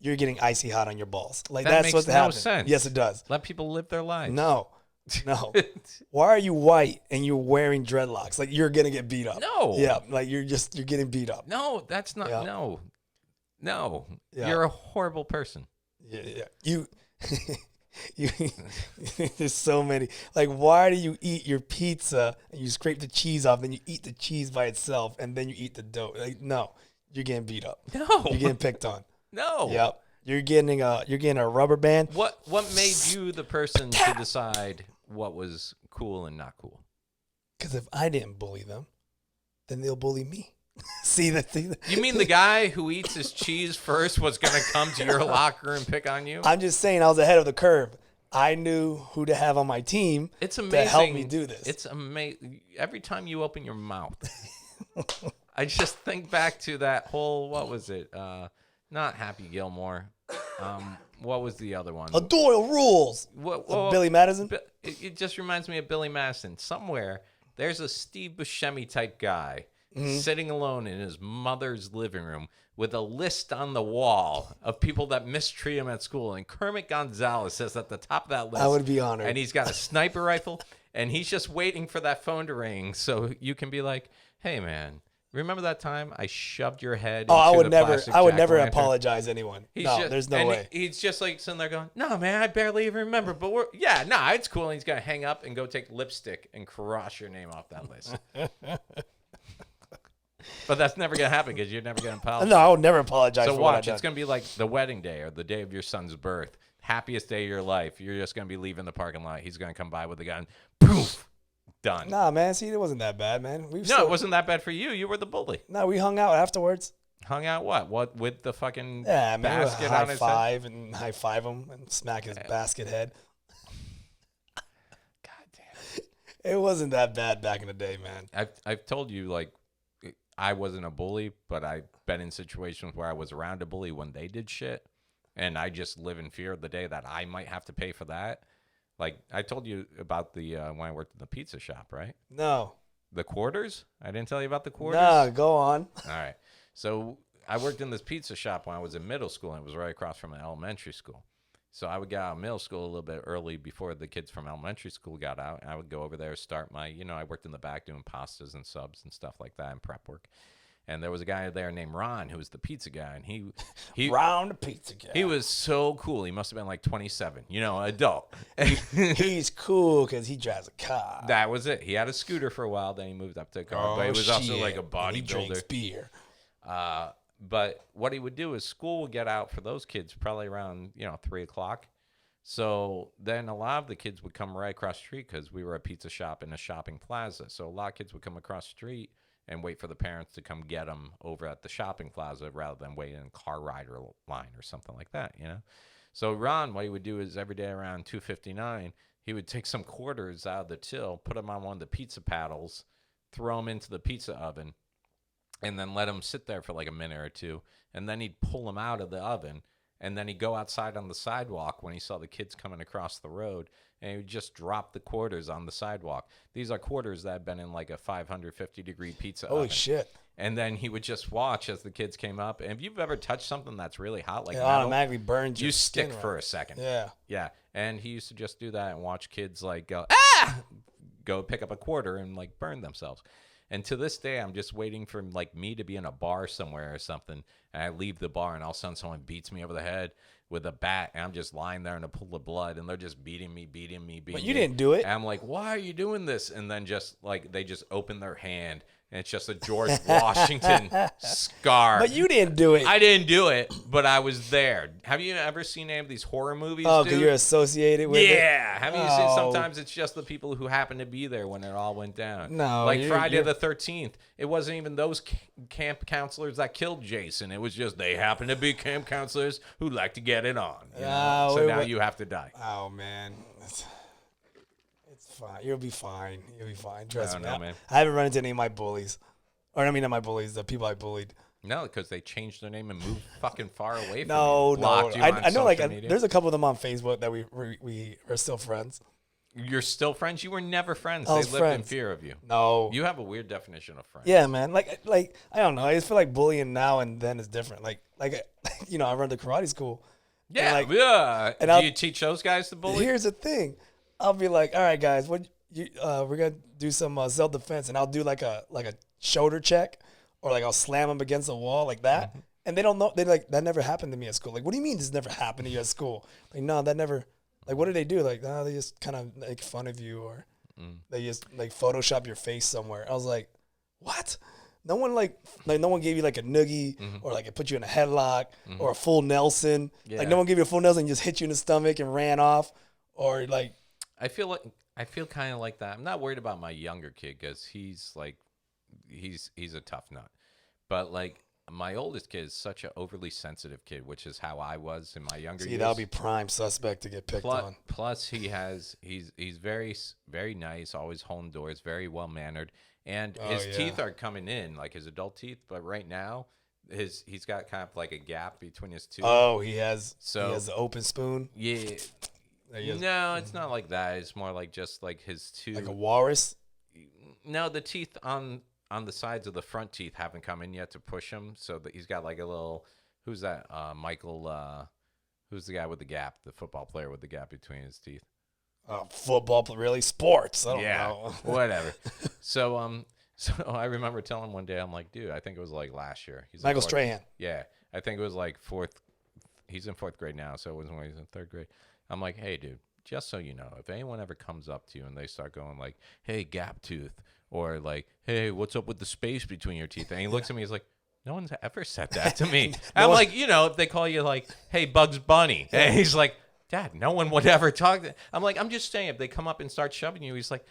You're getting icy hot on your balls. Like That that's makes what's no happening. sense. Yes, it does. Let people live their lives. No. Why are you white and you're wearing dreadlocks? Like you're gonna get beat up. No. Yeah, like you're getting beat up. No, that's not. Yeah. No. Yeah. You're a horrible person. Yeah. There's so many. Like, why do you eat your pizza and you scrape the cheese off, then you eat the cheese by itself, and then you eat the dough? Like, no, you're getting beat up. No. You're getting picked on. No. Yep. You're getting a rubber band. What made you the person to decide what was cool and not cool? Because if I didn't bully them, then they'll bully me. See the thing? You mean the guy who eats his cheese first was going to come to your locker and pick on you? I'm just saying I was ahead of the curve. I knew who to have on my team It's amazing. to help me do this. It's amazing. Every time you open your mouth, I just think back to that whole, what was it? Not Happy Gilmore. What was the other one? Doyle rules. Billy Madison? It just reminds me of Billy Madison. Somewhere, there's a Steve Buscemi type guy sitting alone in his mother's living room with a list on the wall of people that mistreat him at school. And Kermit Gonzalez says at the top of that list. I would be honored. And he's got a sniper rifle, and he's just waiting for that phone to ring so you can be like, hey, man, remember that time I shoved your head into I would the never plastic apologize jack-o'-lantern? to anyone. No, there's no way. He's just like sitting there going, no, man, I barely even remember. But it's cool. And he's going to hang up and go take lipstick and cross your name off that list. But that's never going to happen because you're never going to apologize. No, I would never apologize So for what watch. I've done. It's going to be like the wedding day or the day of your son's birth. Happiest day of your life. You're just going to be leaving the parking lot. He's going to come by with a gun. Poof. Done. Nah, man. See, it wasn't that bad, man. It wasn't that bad for you. You were the bully. No, we hung out afterwards. Hung out what? What with the fucking Yeah, man. basket on his head? High five him and smack his basket head. God damn. It wasn't that bad back in the day, man. I've told you, like, I wasn't a bully, but I've been in situations where I was around a bully when they did shit, and I just live in fear of the day that I might have to pay for that. Like, I told you about the when I worked in the pizza shop, right? No. The quarters? I didn't tell you about the quarters? No, go on. All right. So I worked in this pizza shop when I was in middle school, and it was right across from an elementary school. So I would get out of middle school a little bit early before the kids from elementary school got out. And I would go over there, start my, I worked in the back doing pastas and subs and stuff like that and prep work. And there was a guy there named Ron who was the pizza guy. And he Ron the pizza guy. He was so cool. He must have been like 27, adult. He's cool because he drives a car. That was it. He had a scooter for a while. Then he moved up to a car. But he was also like a bodybuilder. He drinks beer. But what he would do is school would get out for those kids probably around, 3 o'clock. So then a lot of the kids would come right across the street because we were a pizza shop in a shopping plaza. So a lot of kids would come across the street and wait for the parents to come get them over at the shopping plaza rather than wait in a car rider line or something like that, So Ron, what he would do is every day around 2:59, he would take some quarters out of the till, put them on one of the pizza paddles, throw them into the pizza oven, and then let them sit there for like a minute or two. And then he'd pull them out of the oven. And then he'd go outside on the sidewalk when he saw the kids coming across the road. And he would just drop the quarters on the sidewalk. These are quarters that have been in like a 550-degree pizza oven. Holy shit. And then he would just watch as the kids came up. And if you've ever touched something that's really hot, like it metal, automatically burns your you stick skin, for right? a second. Yeah. Yeah. And he used to just do that and watch kids like go pick up a quarter and like burn themselves. And to this day, I'm just waiting for like me to be in a bar somewhere or something. And I leave the bar and all of a sudden someone beats me over the head with a bat. And I'm just lying there in a pool of blood. And they're just beating me. But you didn't do it. And I'm like, why are you doing this? And then just like they just open their hand. And it's just a George Washington scar. But you didn't do it. I didn't do it, but I was there. Have you ever seen any of these horror movies, Oh, dude? because you're associated with it? Yeah. Have you seen? Oh. Sometimes it's just the people who happen to be there when it all went down. No, like you're- Friday you're- the 13th. It wasn't even those camp counselors that killed Jason. It was just they happen to be camp counselors who like to get it on. Oh, so it now wa- you have to die. Oh, man. It's fine. You'll be fine. You'll be fine. Trust I me. don't know, man. I haven't run into any of my bullies. Or, I mean, not my bullies, the people I bullied. No, because they changed their name and moved fucking far away from No, you. Blocked you on I know, like, social media. there's a couple of them on Facebook that we are still friends. You're still friends? You were never friends. I They was lived in friends. fear of you. No. You have a weird definition of friends. Yeah, man. Like I don't know. I just feel like bullying now and then is different. Like I run the karate school. Yeah, And, like, yeah. and Do I'll- you teach those guys to bully? Here's the thing. I'll be like, all right, guys, we're gonna do some self-defense, and I'll do like a shoulder check, or like I'll slam them against the wall like that, Mm-hmm. and they don't know. They're like, that never happened to me at school. Like, what do you mean this never happened to you at school? Like, no, that never Like, what do they do? Like, they just kind of make fun of you, or they just like Photoshop your face somewhere. I was like, what? No one like no one gave you like a noogie or like it put you in a headlock or a full Nelson. Yeah. Like no one gave you a full Nelson and just hit you in the stomach and ran off, or like. I feel kind of like that. I'm not worried about my younger kid because he's a tough nut, but like my oldest kid is such an overly sensitive kid, which is how I was in my younger years. That'll be prime suspect to get picked on. Plus, he's very very nice, always holding doors, very well mannered, and his teeth are coming in like his adult teeth. But right now, he's got kind of like a gap between his two. Oh, he has the open spoon. Yeah. No, it's not like that. It's more like just like his two. Like a walrus. No, the teeth on the sides of the front teeth haven't come in yet to push him, so that he's got like a little. Who's that? Michael. Who's the guy with the gap? The football player with the gap between his teeth. Football, really? Sports. I don't know. Whatever. So I remember telling him one day, I'm like, dude, I think it was like last year. He's Michael Strahan. Yeah, I think it was like fourth. He's in fourth grade now, so it was when he was in third grade. I'm like, hey, dude, just so you know, if anyone ever comes up to you and they start going like, hey, gap tooth, or like, hey, what's up with the space between your teeth? And he looks at me, he's like, no one's ever said that to me. I'm like, if they call you like, hey, Bugs Bunny. And he's like, Dad, no one would ever talk. I'm like, I'm just saying, if they come up and start shoving you, he's like,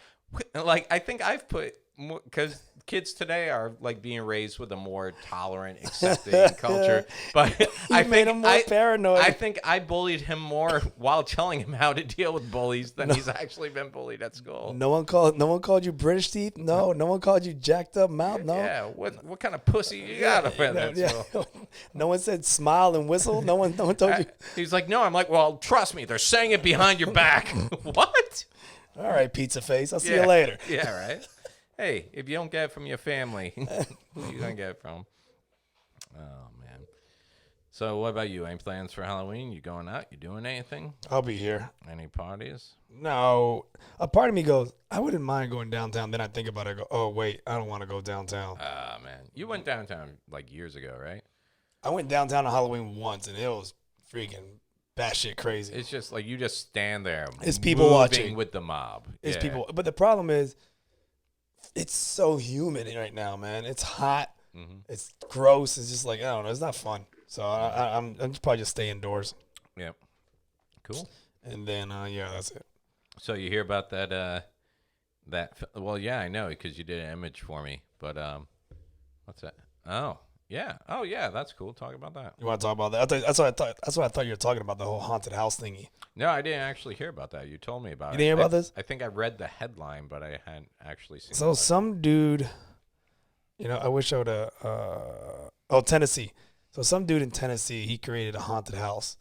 I think I've put, because kids today are like being raised with a more tolerant, accepting culture. But I made him more paranoid. I think I bullied him more while telling him how to deal with bullies than he's actually been bullied at school. No one called you British teeth. No one called you jacked up mouth. No. Yeah. What kind of pussy you got up in that school? No one said smile and whistle. No one told you. He's like, no. I'm like, well, trust me, they're saying it behind your back. What? All right, pizza face. I'll see you later. Yeah, right. Hey, if you don't get it from your family, who are you going to get it from? Oh, man. So what about you? Any plans for Halloween? You going out? You doing anything? I'll be here. Any parties? No. A part of me goes, I wouldn't mind going downtown. Then I think about it. I go, oh, wait, I don't want to go downtown. Ah, man. You went downtown like years ago, right? I went downtown on Halloween once, and it was freaking batshit crazy. It's just like you just stand there. It's people watching. With the mob. It's people. But the problem is, it's so humid right now, man. It's hot. Mm-hmm. It's gross. It's just like, I don't know. It's not fun. So I'm probably just stay indoors. Yep. Cool. And then, that's it. So you hear about that, well, yeah, I know, because you did an image for me. But what's that? Oh, yeah. Oh, yeah, that's cool. Talk about that. You want to talk about that? That's what I thought you were talking about, the whole haunted house thingy. No, I didn't actually hear about that. You told me about it. You didn't hear about this? I think I read the headline, but I hadn't actually seen it. So some dude, I wish I would have, Tennessee. So some dude in Tennessee, he created a haunted house,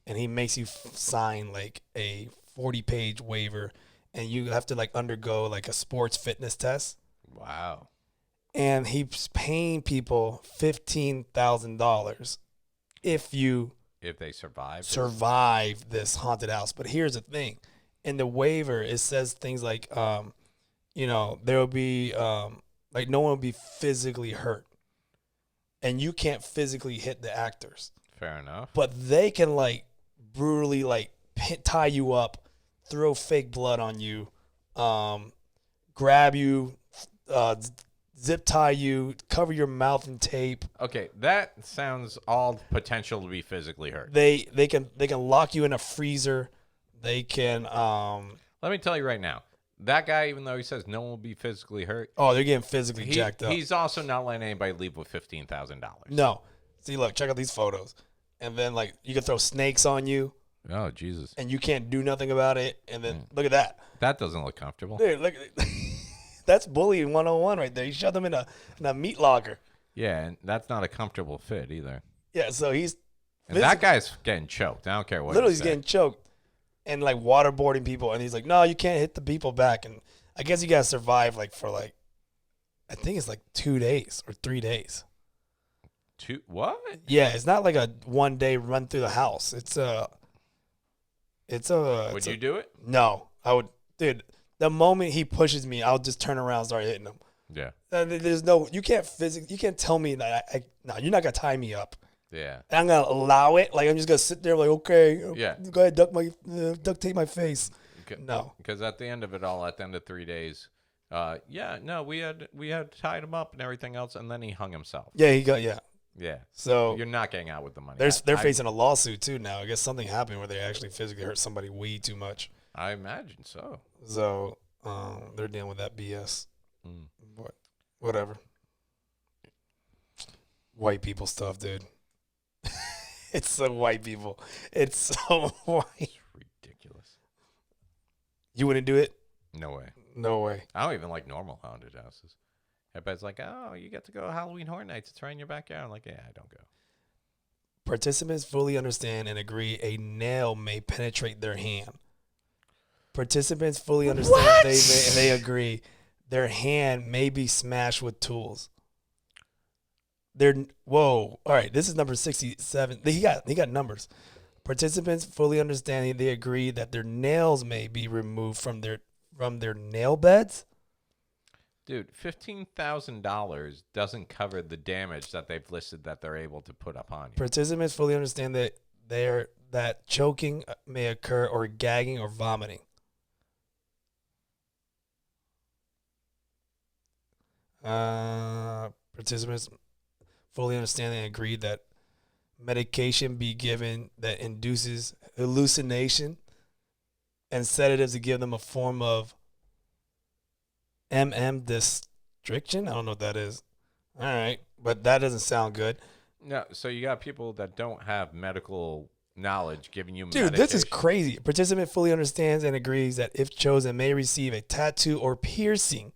and he makes you sign like a 40-page waiver, and you have to like undergo like a sports fitness test. Wow. And he's paying people $15,000 if they survive this haunted house. But here's the thing. In the waiver, it says things like, there will be, like no one will be physically hurt. And you can't physically hit the actors. Fair enough. But they can like brutally like tie you up, throw fake blood on you, grab you, zip tie you, cover your mouth in tape. Okay, that sounds all potential to be physically hurt. They can lock you in a freezer. They can. Let me tell you right now, that guy, even though he says no one will be physically hurt, they're getting physically jacked up. He's also not letting anybody leave with $15,000. No, see, look, check out these photos, and then like you can throw snakes on you. Oh Jesus! And you can't do nothing about it. And then look at that. That doesn't look comfortable. Dude, look at that's bullying 101 right there. You shove them in a meat locker. Yeah, and that's not a comfortable fit either. Yeah, so and that guy's getting choked. I don't care what. Literally, he's getting choked and like waterboarding people, and he's like, "No, you can't hit the people back." And I guess you gotta survive for I think it's like 2 days or 3 days. What? Yeah, it's not like a 1 day run through the house. Would you do it? No, I would, dude. The moment he pushes me, I'll just turn around and start hitting him. Yeah. You can't tell me that no, you're not gonna tie me up. Yeah. And I'm gonna allow it. Like I'm just gonna sit there, like okay, Yeah. go ahead, duct tape my face. No, because at the end of it all, at the end of 3 days, we had tied him up and everything else, and then he hung himself. Yeah, he got yeah. So you're not getting out with the money. They're facing a lawsuit too now. I guess something happened where they actually physically hurt somebody way too much. I imagine so. So they're dealing with that BS. But whatever. White people stuff, dude. It's so white people. It's so white. It's ridiculous. You wouldn't do it? No way. No way. I don't even like normal haunted houses. Everybody's like, oh, you get to go Halloween Horror Nights. It's right in your backyard. I'm like, yeah, I don't go. Participants fully understand and agree a nail may penetrate their hand. Participants fully understand they agree their hand may be smashed with tools. Whoa. All right, this is number 67. He got numbers. Participants fully understanding they agree that their nails may be removed from their nail beds. Dude, $15,000 doesn't cover the damage that they've listed that they're able to put up on you. Participants fully understand that choking may occur or gagging or vomiting. Participants fully understand and agree that medication be given that induces hallucination and sedatives to give them a form of distraction. I don't know what that is. All right, but that doesn't sound good. No, so you got people that don't have medical knowledge giving you medication. Dude, this is crazy. Participant fully understands and agrees that if chosen may receive a tattoo or piercing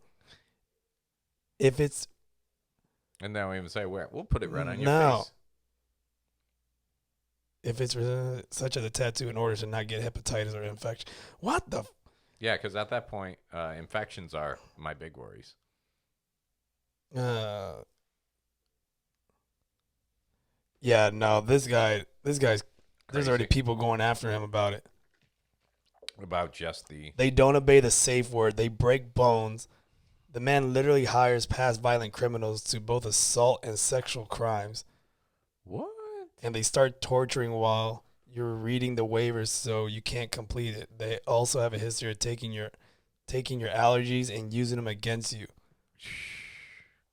if it's... And they don't even say where. We'll put it right on your face. If it's such as a tattoo in order to not get hepatitis or infection. What the... Yeah, because at that point, infections are my big worries. Yeah, no, this guy's Crazy. There's already people going after him about it. About just the... They don't obey the safe word. They break bones. The man literally hires past violent criminals to both assault and sexual crimes. What? And they start torturing while you're reading the waivers so you can't complete it. They also have a history of taking your allergies and using them against you.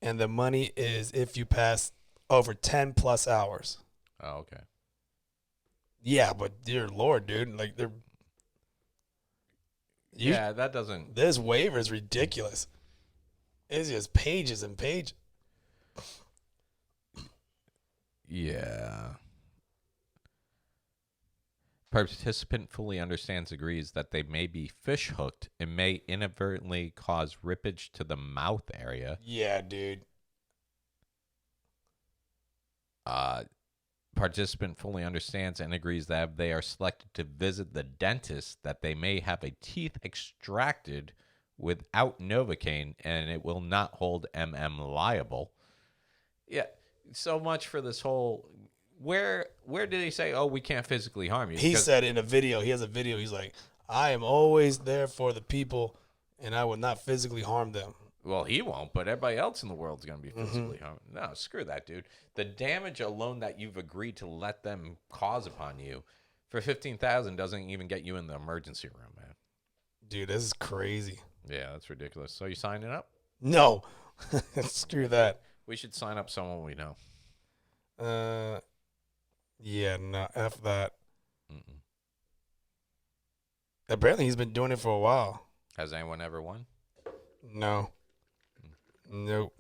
And the money is if you pass over 10 plus hours. Oh, okay. Yeah, but dear Lord, dude, like they're... Yeah, that doesn't... This waiver is ridiculous. It's just pages and pages. Yeah. Participant fully understands, agrees that they may be fish hooked and may inadvertently cause rippage to the mouth area. Yeah, dude. Participant fully understands and agrees that if they are selected to visit the dentist, that they may have a teeth extracted without Novocaine, and it will not hold liable. Yeah, so much for this whole... Where did he say, oh, we can't physically harm you? He said in a video, he has a video, he's like, I am always there for the people, and I will not physically harm them. Well, he won't, but everybody else in the world is going to be physically harmed. No, screw that, dude. The damage alone that you've agreed to let them cause upon you for $15,000 doesn't even get you in the emergency room, man. Dude, this is crazy. Yeah, that's ridiculous. So you signing up? No. Screw that. We should sign up someone we know. Yeah, no, F that. Apparently he's been doing it for a while. Has anyone ever won? No. Nope.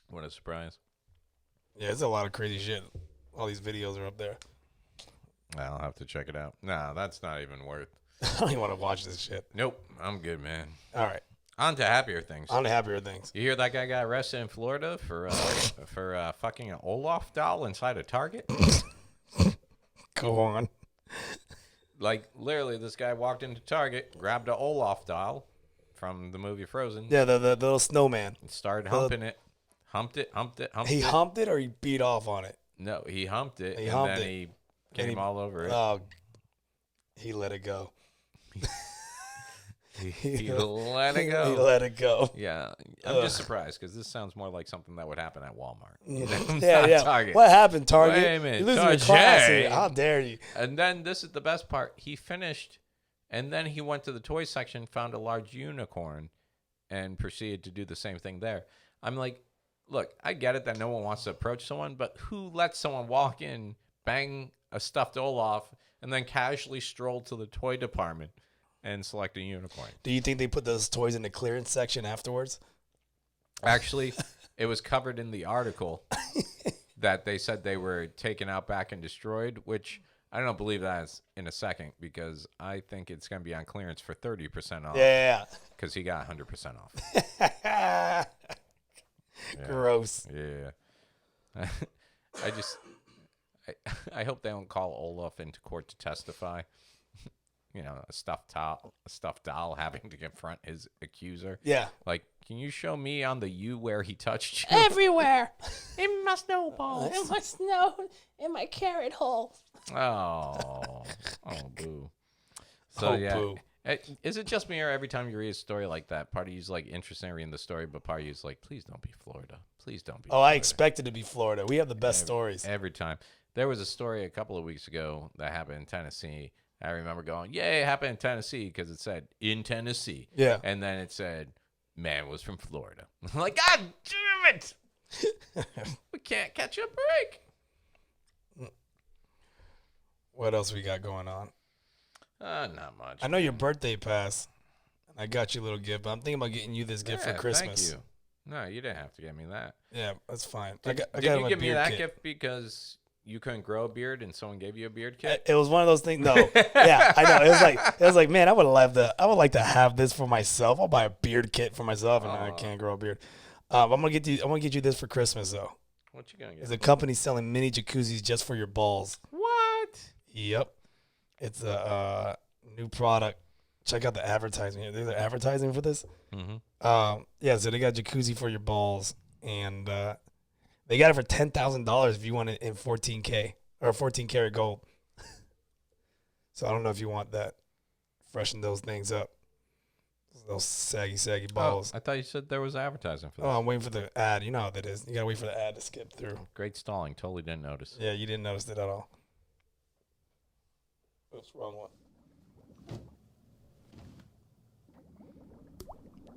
What a surprise. Yeah, it's a lot of crazy shit. All these videos are up there. I'll have to check it out. No, that's not even worth. I don't even want to watch this shit. Nope, I'm good, man. All right. On to happier things. You hear that guy got arrested in Florida for fucking an Olaf doll inside a Target? Go on. Like, literally, this guy walked into Target, grabbed an Olaf doll from the movie Frozen. Yeah, the little snowman. And started humping it. Humped it. He humped it or he beat off on it? No, he humped it. He came all over it. Oh, he let it go. He let it go. He let it go. Yeah, I'm just surprised because this sounds more like something that would happen at Walmart. Yeah. Target. What happened, Target? Wait a minute, You're losing your class here. How dare you? And then this is the best part. He finished, and then he went to the toy section, found a large unicorn, and proceeded to do the same thing there. I'm like, look, I get it that no one wants to approach someone, but who lets someone walk in, bang a stuffed Olaf, and then casually stroll to the toy department and select a unicorn? Do you think they put those toys in the clearance section afterwards? Actually, it was covered in the article that they said they were taken out back and destroyed, which I don't believe that is in a second because I think it's going to be on clearance for 30% off. Yeah. Because he got 100% off. Yeah. Gross. Yeah. I hope they don't call Olaf into court to testify. You know, a stuffed doll having to confront his accuser. Yeah. Like, can you show me on the U where he touched you? Everywhere. In my snowballs. In my snow, in my carrot hole. Oh, boo. So, yeah. Boo. Is it just me or every time you read a story like that, part of you's like interested in reading the story, but part of you's like, please don't be Florida. Please don't be Florida. I expected to be Florida. We have the best stories. Every time. There was a story a couple of weeks ago that happened in Tennessee. I remember going, yay, it happened in Tennessee because it said, in Tennessee. Yeah. And then it said, man was from Florida. I'm like, God damn it. We can't catch a break. What else we got going on? Not much. I know your birthday passed. I got you a little gift, but I'm thinking about getting you this gift for Christmas. Thank you. No, you didn't have to get me that. Yeah, that's fine. Did you give me that gift because you couldn't grow a beard and someone gave you a beard kit? It was one of those things. No, yeah, I know. It was like, man, I would like to have this for myself. I'll buy a beard kit for myself, and I can't grow a beard. I'm gonna get you this for Christmas though. What you gonna get? There's a company selling mini jacuzzis just for your balls. What? Yep, it's a new product. Check out the advertising. There's an advertising for this. Mm-hmm. Yeah, so they got jacuzzi for your balls, and they got it for $10,000 if you want it in 14K or 14 karat gold. So I don't know if you want that. Freshen those things up. Those saggy balls. I thought you said there was advertising for that. Oh, I'm waiting for the ad. You know how that is. You gotta wait for the ad to skip through. Great stalling. Totally didn't notice. Yeah, you didn't notice it at all. Oops, wrong one.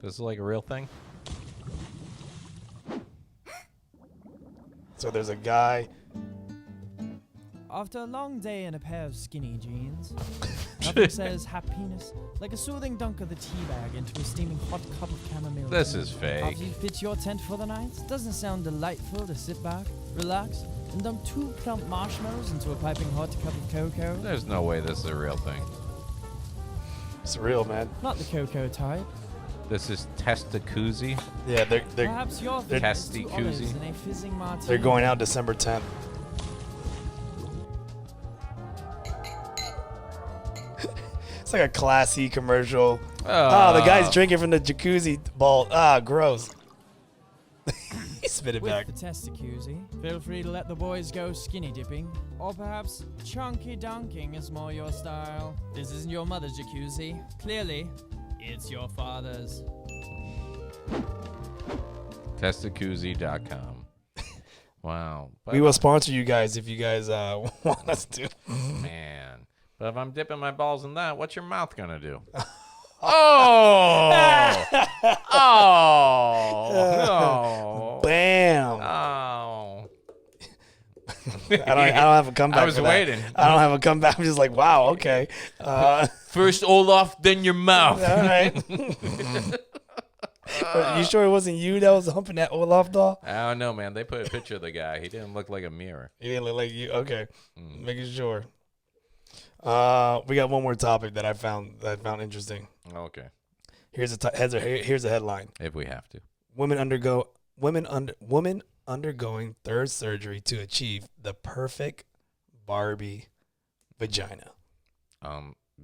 This is like a real thing? So there's a guy. After a long day in a pair of skinny jeans, nothing says happiness like a soothing dunk of the tea bag into a steaming hot cup of chamomile. This tea. is fake. After you pitch your tent for the night, doesn't it sound delightful to sit back, relax, and dump 2 plump marshmallows into a piping hot cup of cocoa? There's no way this is a real thing. It's real, man. Not the cocoa type. This is TESTICUZZI. Yeah, they're Perhaps your TESTICUZZI. in a fizzing martini. they're going out December 10th. It's like a classy commercial. Oh, the guy's drinking from the jacuzzi ball. Ah, gross. He spit it With back. the TESTICUZZI, feel free to let the boys go skinny dipping, or perhaps chunky dunking is more your style. This isn't your mother's jacuzzi. Clearly, it's your father's. TESTICUZZI.com. Wow. But We will sponsor you guys if you guys want us to. man. But if I'm dipping my balls in that, what's your mouth gonna do? Oh! Oh! No! Bam! Oh! I don't have a comeback. I was for that. waiting. I don't have a comeback. I'm just like, wow, okay. First Olaf, then your mouth. All right. You sure it wasn't you that was humping that Olaf doll? I don't know, man. They put a picture of the guy. He didn't look like a mirror. He didn't look like you. Okay, making sure. We got one more topic that I found interesting. Okay. Here's a headline. If we have to. Woman undergoing third surgery to achieve the perfect Barbie vagina.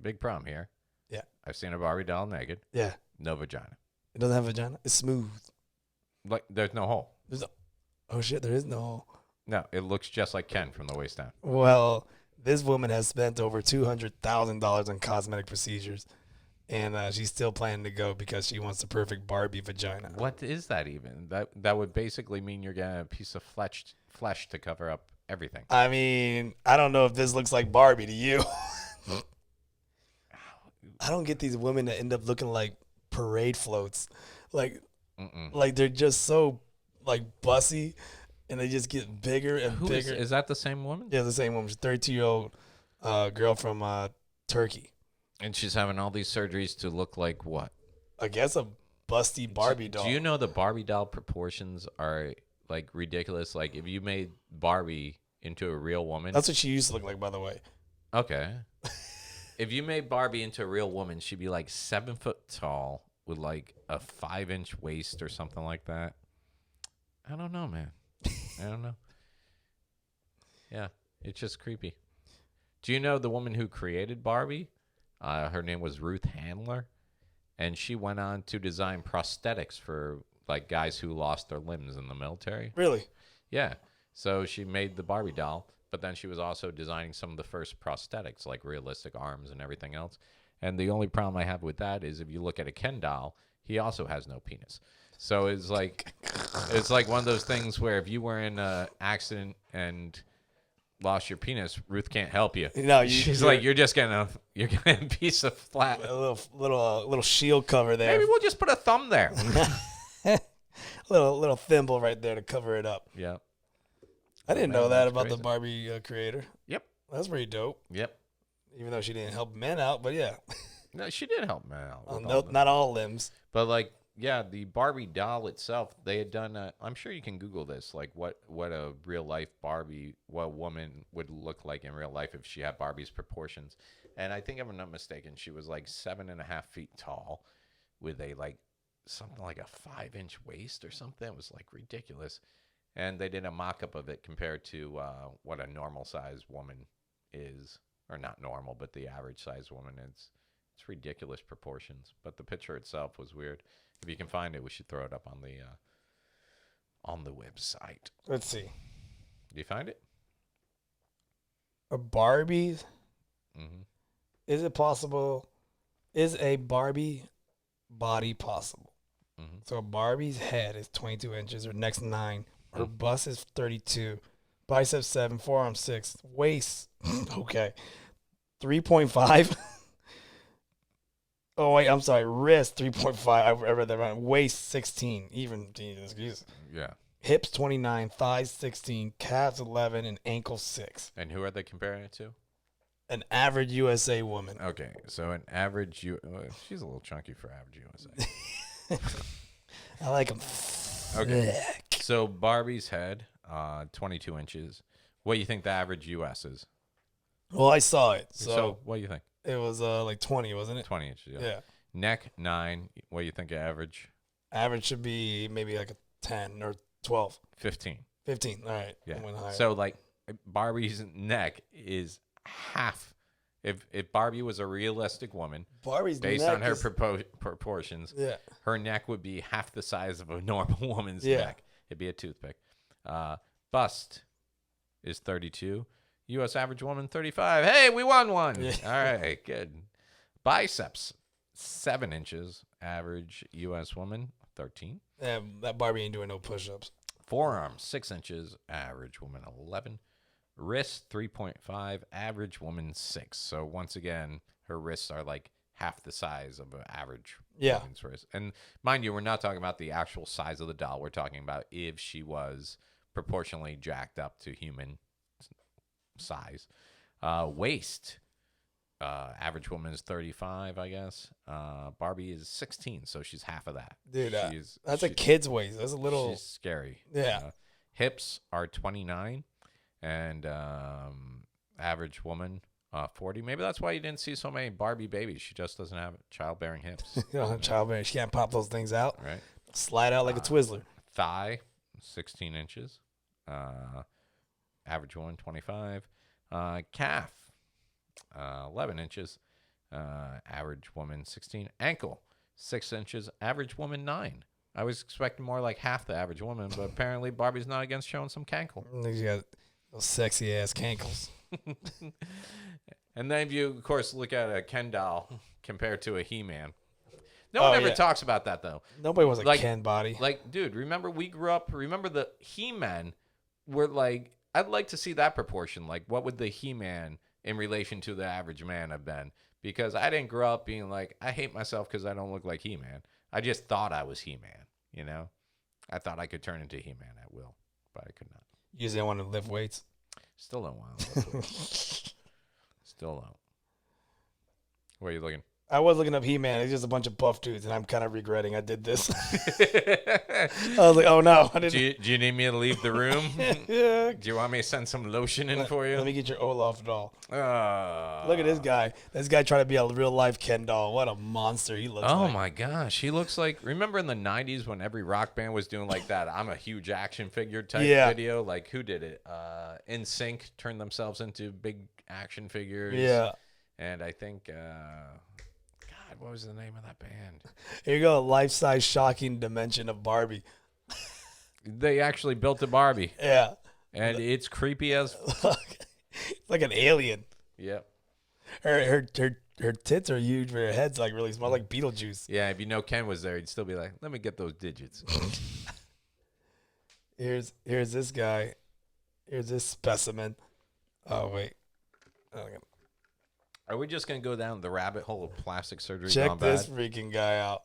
Big problem here. Yeah. I've seen a Barbie doll naked. Yeah. No vagina. It doesn't have a vagina. It's smooth. Like there's no hole. Oh shit, there is no hole. No, it looks just like Ken from the waist down. Well, this woman has spent over $200,000 on cosmetic procedures and she's still planning to go because she wants the perfect Barbie vagina. What is that even? That would basically mean you're getting a piece of flesh to cover up everything. I mean, I don't know if this looks like Barbie to you. I don't get these women that end up looking like parade floats, like they're just so like bussy, and they just get bigger and bigger. Is that the same woman? Yeah, the same woman. She's a 32-year-old girl from Turkey. And she's having all these surgeries to look like what? I guess a busty Barbie doll. Do you know the Barbie doll proportions are like ridiculous? Like if you made Barbie into a real woman. That's what she used to look like, by the way. Okay. If you made Barbie into a real woman, she'd be like 7 foot tall with like a 5-inch waist or something like that. I don't know, man. I don't know. Yeah, it's just creepy. Do you know the woman who created Barbie? Her name was Ruth Handler, and she went on to design prosthetics for like guys who lost their limbs in the military. Really? Yeah. So she made the Barbie doll, but then she was also designing some of the first prosthetics, like realistic arms and everything else. And the only problem I have with that is if you look at a Ken doll, he also has no penis. So it's like one of those things where if you were in an accident and lost your penis, Ruth can't help you. No, she's like, you're getting a piece of flat, a little shield cover there. Maybe we'll just put a thumb there. little thimble right there to cover it up. Yeah. I didn't know that about the Barbie creator. Yep. That's pretty dope. Yep. Even though she didn't help men out, but yeah. No, she did help men out. Not all limbs. But like, yeah, the Barbie doll itself, they had done. I'm sure you can Google this, like what a real life Barbie, what a woman would look like in real life if she had Barbie's proportions. And I think if I'm not mistaken, she was like 7.5 feet tall, with a like something like a 5-inch waist or something. It was like ridiculous. And they did a mock-up of it compared to what a normal-sized woman is, or not normal, but the average-sized woman is. It's ridiculous proportions, but the picture itself was weird. If you can find it, we should throw it up on the website. Let's see. Do you find it? A Barbie? Mm-hmm. Is it possible? Is a Barbie body possible? Mm-hmm. So Barbie's head is 22 inches, her neck's 9. Her bust is 32, biceps 7, forearm 6, waist, okay, 3.5. Oh, wait, I'm sorry, wrist 3.5. I read that wrong. Waist 16, even, Jesus. Yeah. Hips 29, thighs 16, calves 11, and ankles 6. And who are they comparing it to? An average USA woman. Okay, so an average she's a little chunky for average USA. I like them. Okay. So Barbie's head, 22 inches. What do you think the average US is? Well, I saw it. So what do you think? It was like 20, wasn't it? 20 inches, Yeah. Neck, 9. What do you think average? Average should be maybe like a 10 or 12. 15. 15. All right. Yeah. I went higher. So like Barbie's neck is half. If Barbie was a realistic woman, Barbie's based neck on her is, proportions, yeah. her neck would be half the size of a normal woman's Yeah. neck. It'd be a toothpick. Bust is 32. U.S. average woman, 35. Hey, we won one. Yeah. All right, good. Biceps, 7 inches. Average U.S. woman, 13. Yeah, that Barbie ain't doing no push-ups. Forearm, 6 inches. Average woman, 11. Wrist, 3.5. Average woman, 6. So once again, her wrists are like half the size of an average woman's wrist. And mind you, we're not talking about the actual size of the doll. We're talking about if she was proportionally jacked up to human size. Waist, average woman is 35, I guess. Barbie is 16, so she's half of that. Dude, that's a kid's waist. That's a little... She's scary. Yeah. Hips are 29, and average woman, 40. Maybe that's why you didn't see so many Barbie babies. She just doesn't have childbearing hips. Childbearing. She can't pop those things out. Right. Slide out like a Twizzler. Thigh, 16 inches. Average woman, 25. Calf, 11 inches. Average woman, 16. Ankle, 6 inches. Average woman, 9. I was expecting more like half the average woman, but apparently Barbie's not against showing some cankle. You got those sexy ass cankles. And then if you, of course, look at a Ken doll, compared to a He-Man. No one ever talks about that, though. Nobody wants a Ken body. Like, dude, remember the He-Men were like, I'd like to see that proportion. Like, what would the He-Man in relation to the average man have been? Because I didn't grow up being like, I hate myself because I don't look like He-Man. I just thought I was He-Man, you know? I thought I could turn into He-Man at will, but I could not. You just didn't want to lift weights? Still don't want to lift weights. Still don't. Where are you looking? I was looking up He-Man. It's just a bunch of buff dudes, and I'm kind of regretting I did this. I was like, oh, no. I didn't. Do you need me to leave the room? Yeah. Do you want me to send some lotion in for you? Let me get your Olaf doll. Uh, Look at this guy. This guy trying to be a real-life Ken doll. What a monster he looks like. Oh, my gosh. He looks like... Remember in the 90s when every rock band was doing like that I'm a huge action figure type video? Like, who did it? NSYNC turned themselves into big action figures. Yeah. And I think... what was the name of that band? Here you go, a life-size shocking dimension of Barbie. They actually built a Barbie. Yeah. And it's creepy as... It's like an alien. Yep. Her tits are huge, but her head's like really small, like Beetlejuice. Yeah, if you know Ken was there, he'd still be like, let me get those digits. Here's this guy. Here's this specimen. Oh, wait. Are we just going to go down the rabbit hole of plastic surgery Check gone this bad? freaking guy out.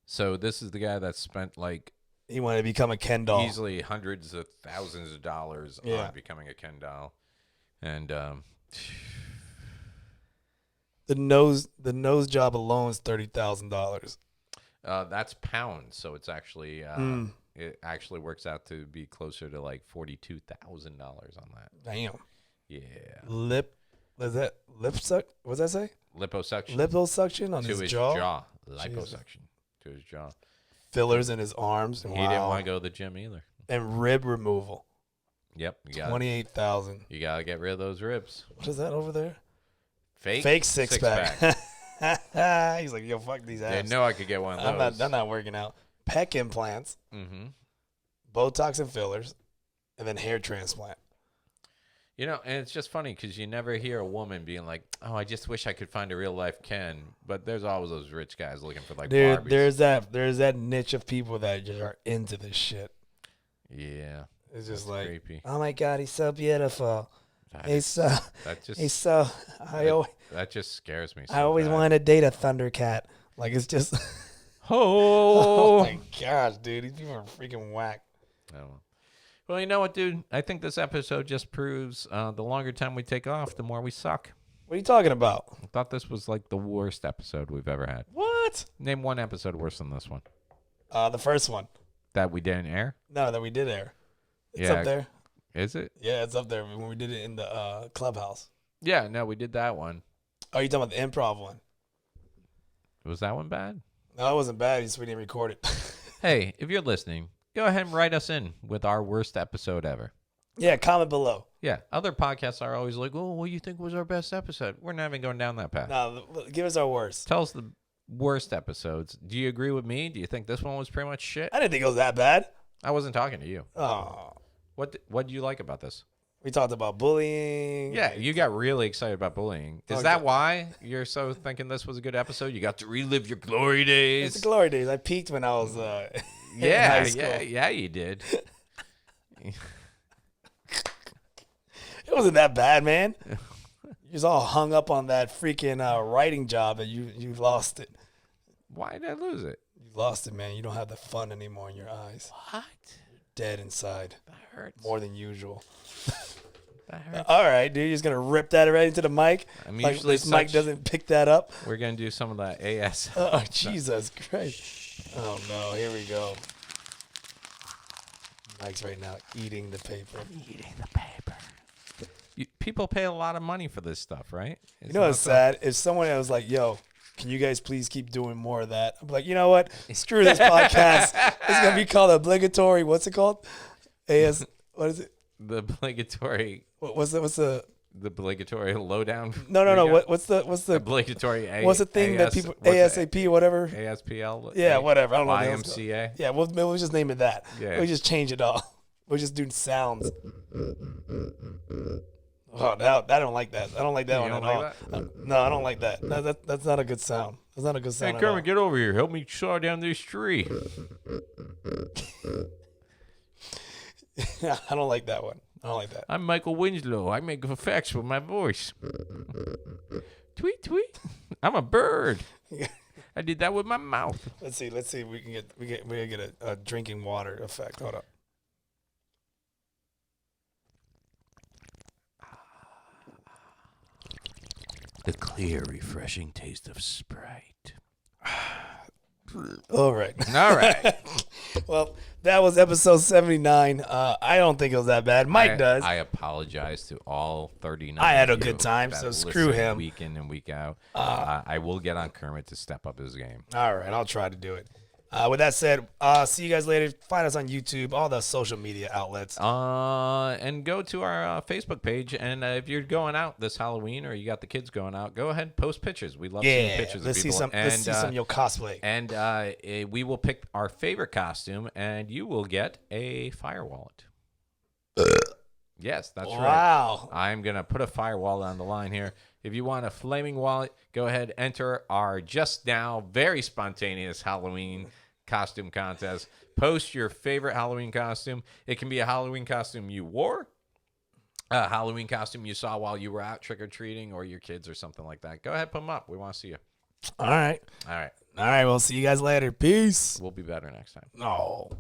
So this is the guy that spent like He wanted to become a Ken doll. easily hundreds of thousands of dollars on becoming a Ken doll. And the nose job alone is $30,000. that's pounds, so it's actually it actually works out to be closer to like $42,000 on that. Damn. Yeah. What's that? Lip suck? What's that say? Liposuction. Liposuction on to his jaw? Liposuction to his jaw. Fillers in his arms. He didn't want to go to the gym either. And rib removal. Yep. $28,000. You got to get rid of those ribs. What is that over there? Fake six pack. He's like, yo, fuck these abs. They know I could get one of those. I'm not working out. Pec implants. Mm-hmm. Botox and fillers. And then hair transplant. You know, and it's just funny because you never hear a woman being like, oh, I just wish I could find a real life Ken. But there's always those rich guys looking for like Barbies. There's that niche of people that just are into this shit. Yeah. It's just like, creepy. Oh my God, he's so beautiful. That just scares me. I always wanted to date a Thundercat. Like, it's just. Oh my gosh, dude. These people are freaking whack. Oh. Well, you know what, dude? I think this episode just proves the longer time we take off, the more we suck. What are you talking about? I thought this was like the worst episode we've ever had. What? Name one episode worse than this one. The first one. That we didn't air? No, that we did air. It's up there. Is it? Yeah, it's up there when we did it in the clubhouse. Yeah, no, we did that one. Oh, you talking about the improv one? Was that one bad? No, it wasn't bad. We didn't record it. Hey, if you're listening, go ahead and write us in with our worst episode ever. Yeah, comment below. Yeah, other podcasts are always like, oh, what do you think was our best episode? We're not even going down that path. No, give us our worst. Tell us the worst episodes. Do you agree with me? Do you think this one was pretty much shit? I didn't think it was that bad. I wasn't talking to you. Oh. What do you like about this? We talked about bullying. Yeah, you got really excited about bullying. Is that why you're so thinking this was a good episode? You got to relive your glory days. It's the glory days. I peaked when I was in yeah, high school. yeah, you did. It wasn't that bad, man. You was all hung up on that freaking writing job and you lost it. Why did I lose it? You lost it, man. You don't have the fun anymore in your eyes. What? You're dead inside. That hurts. More than usual. That hurts. All right, dude. You're just going to rip that right into the mic? I'm like usually this mic doesn't pick that up? We're going to do some of that AS. Oh, Jesus Christ. Oh, no. Here we go. Mike's right now eating the paper. Eating the paper. People pay a lot of money for this stuff, right? You know what's sad? If someone was like, yo, can you guys please keep doing more of that? I'm like, you know what? Screw this podcast. It's going to be called Obligatory. What's it called? What is it? The obligatory. What's the obligatory lowdown? No. What's the obligatory? What's the thing that people ASAP whatever? ASPL. Yeah, whatever. I don't know. YMCA. Yeah, we'll just name it that. Yeah. We'll just change it all. We'll just do sounds. Oh, no, I don't like that. I don't like that one You at don't all. like No, I don't like that. No, that's not a good sound. That's not a good sound Hey, at all. Kermit, get over here. Help me saw down this tree. I don't like that one. I don't like that. I'm Michael Winslow. I make effects with my voice. Tweet, tweet. I'm a bird. I did that with my mouth. Let's see. If we can get a drinking water effect. Hold up. The clear, refreshing taste of Sprite. All right. All right. Well, that was episode 79. I don't think it was that bad. Mike does. I apologize to all 39. I had a of you good time, that so screw listen him. Week in and week out. I will get on Kermit to step up his game. All right, I'll try to do it. With that said, see you guys later. Find us on YouTube, all the social media outlets. And go to our Facebook page. And if you're going out this Halloween or you got the kids going out, go ahead and post pictures. We love seeing pictures let's of see people. let's see some of your cosplay. And we will pick our favorite costume, and you will get a fire wallet. Yes, that's right. Wow. I'm going to put a fire wallet on the line here. If you want a flaming wallet, go ahead, enter our just now very spontaneous Halloween costume contest. Post your favorite Halloween costume. It can be a Halloween costume you wore, a Halloween costume you saw while you were out trick-or-treating, or your kids or something like that. Go ahead, put them up. We want to see you. All right. All right. All right, we'll see you guys later. Peace. We'll be better next time. No.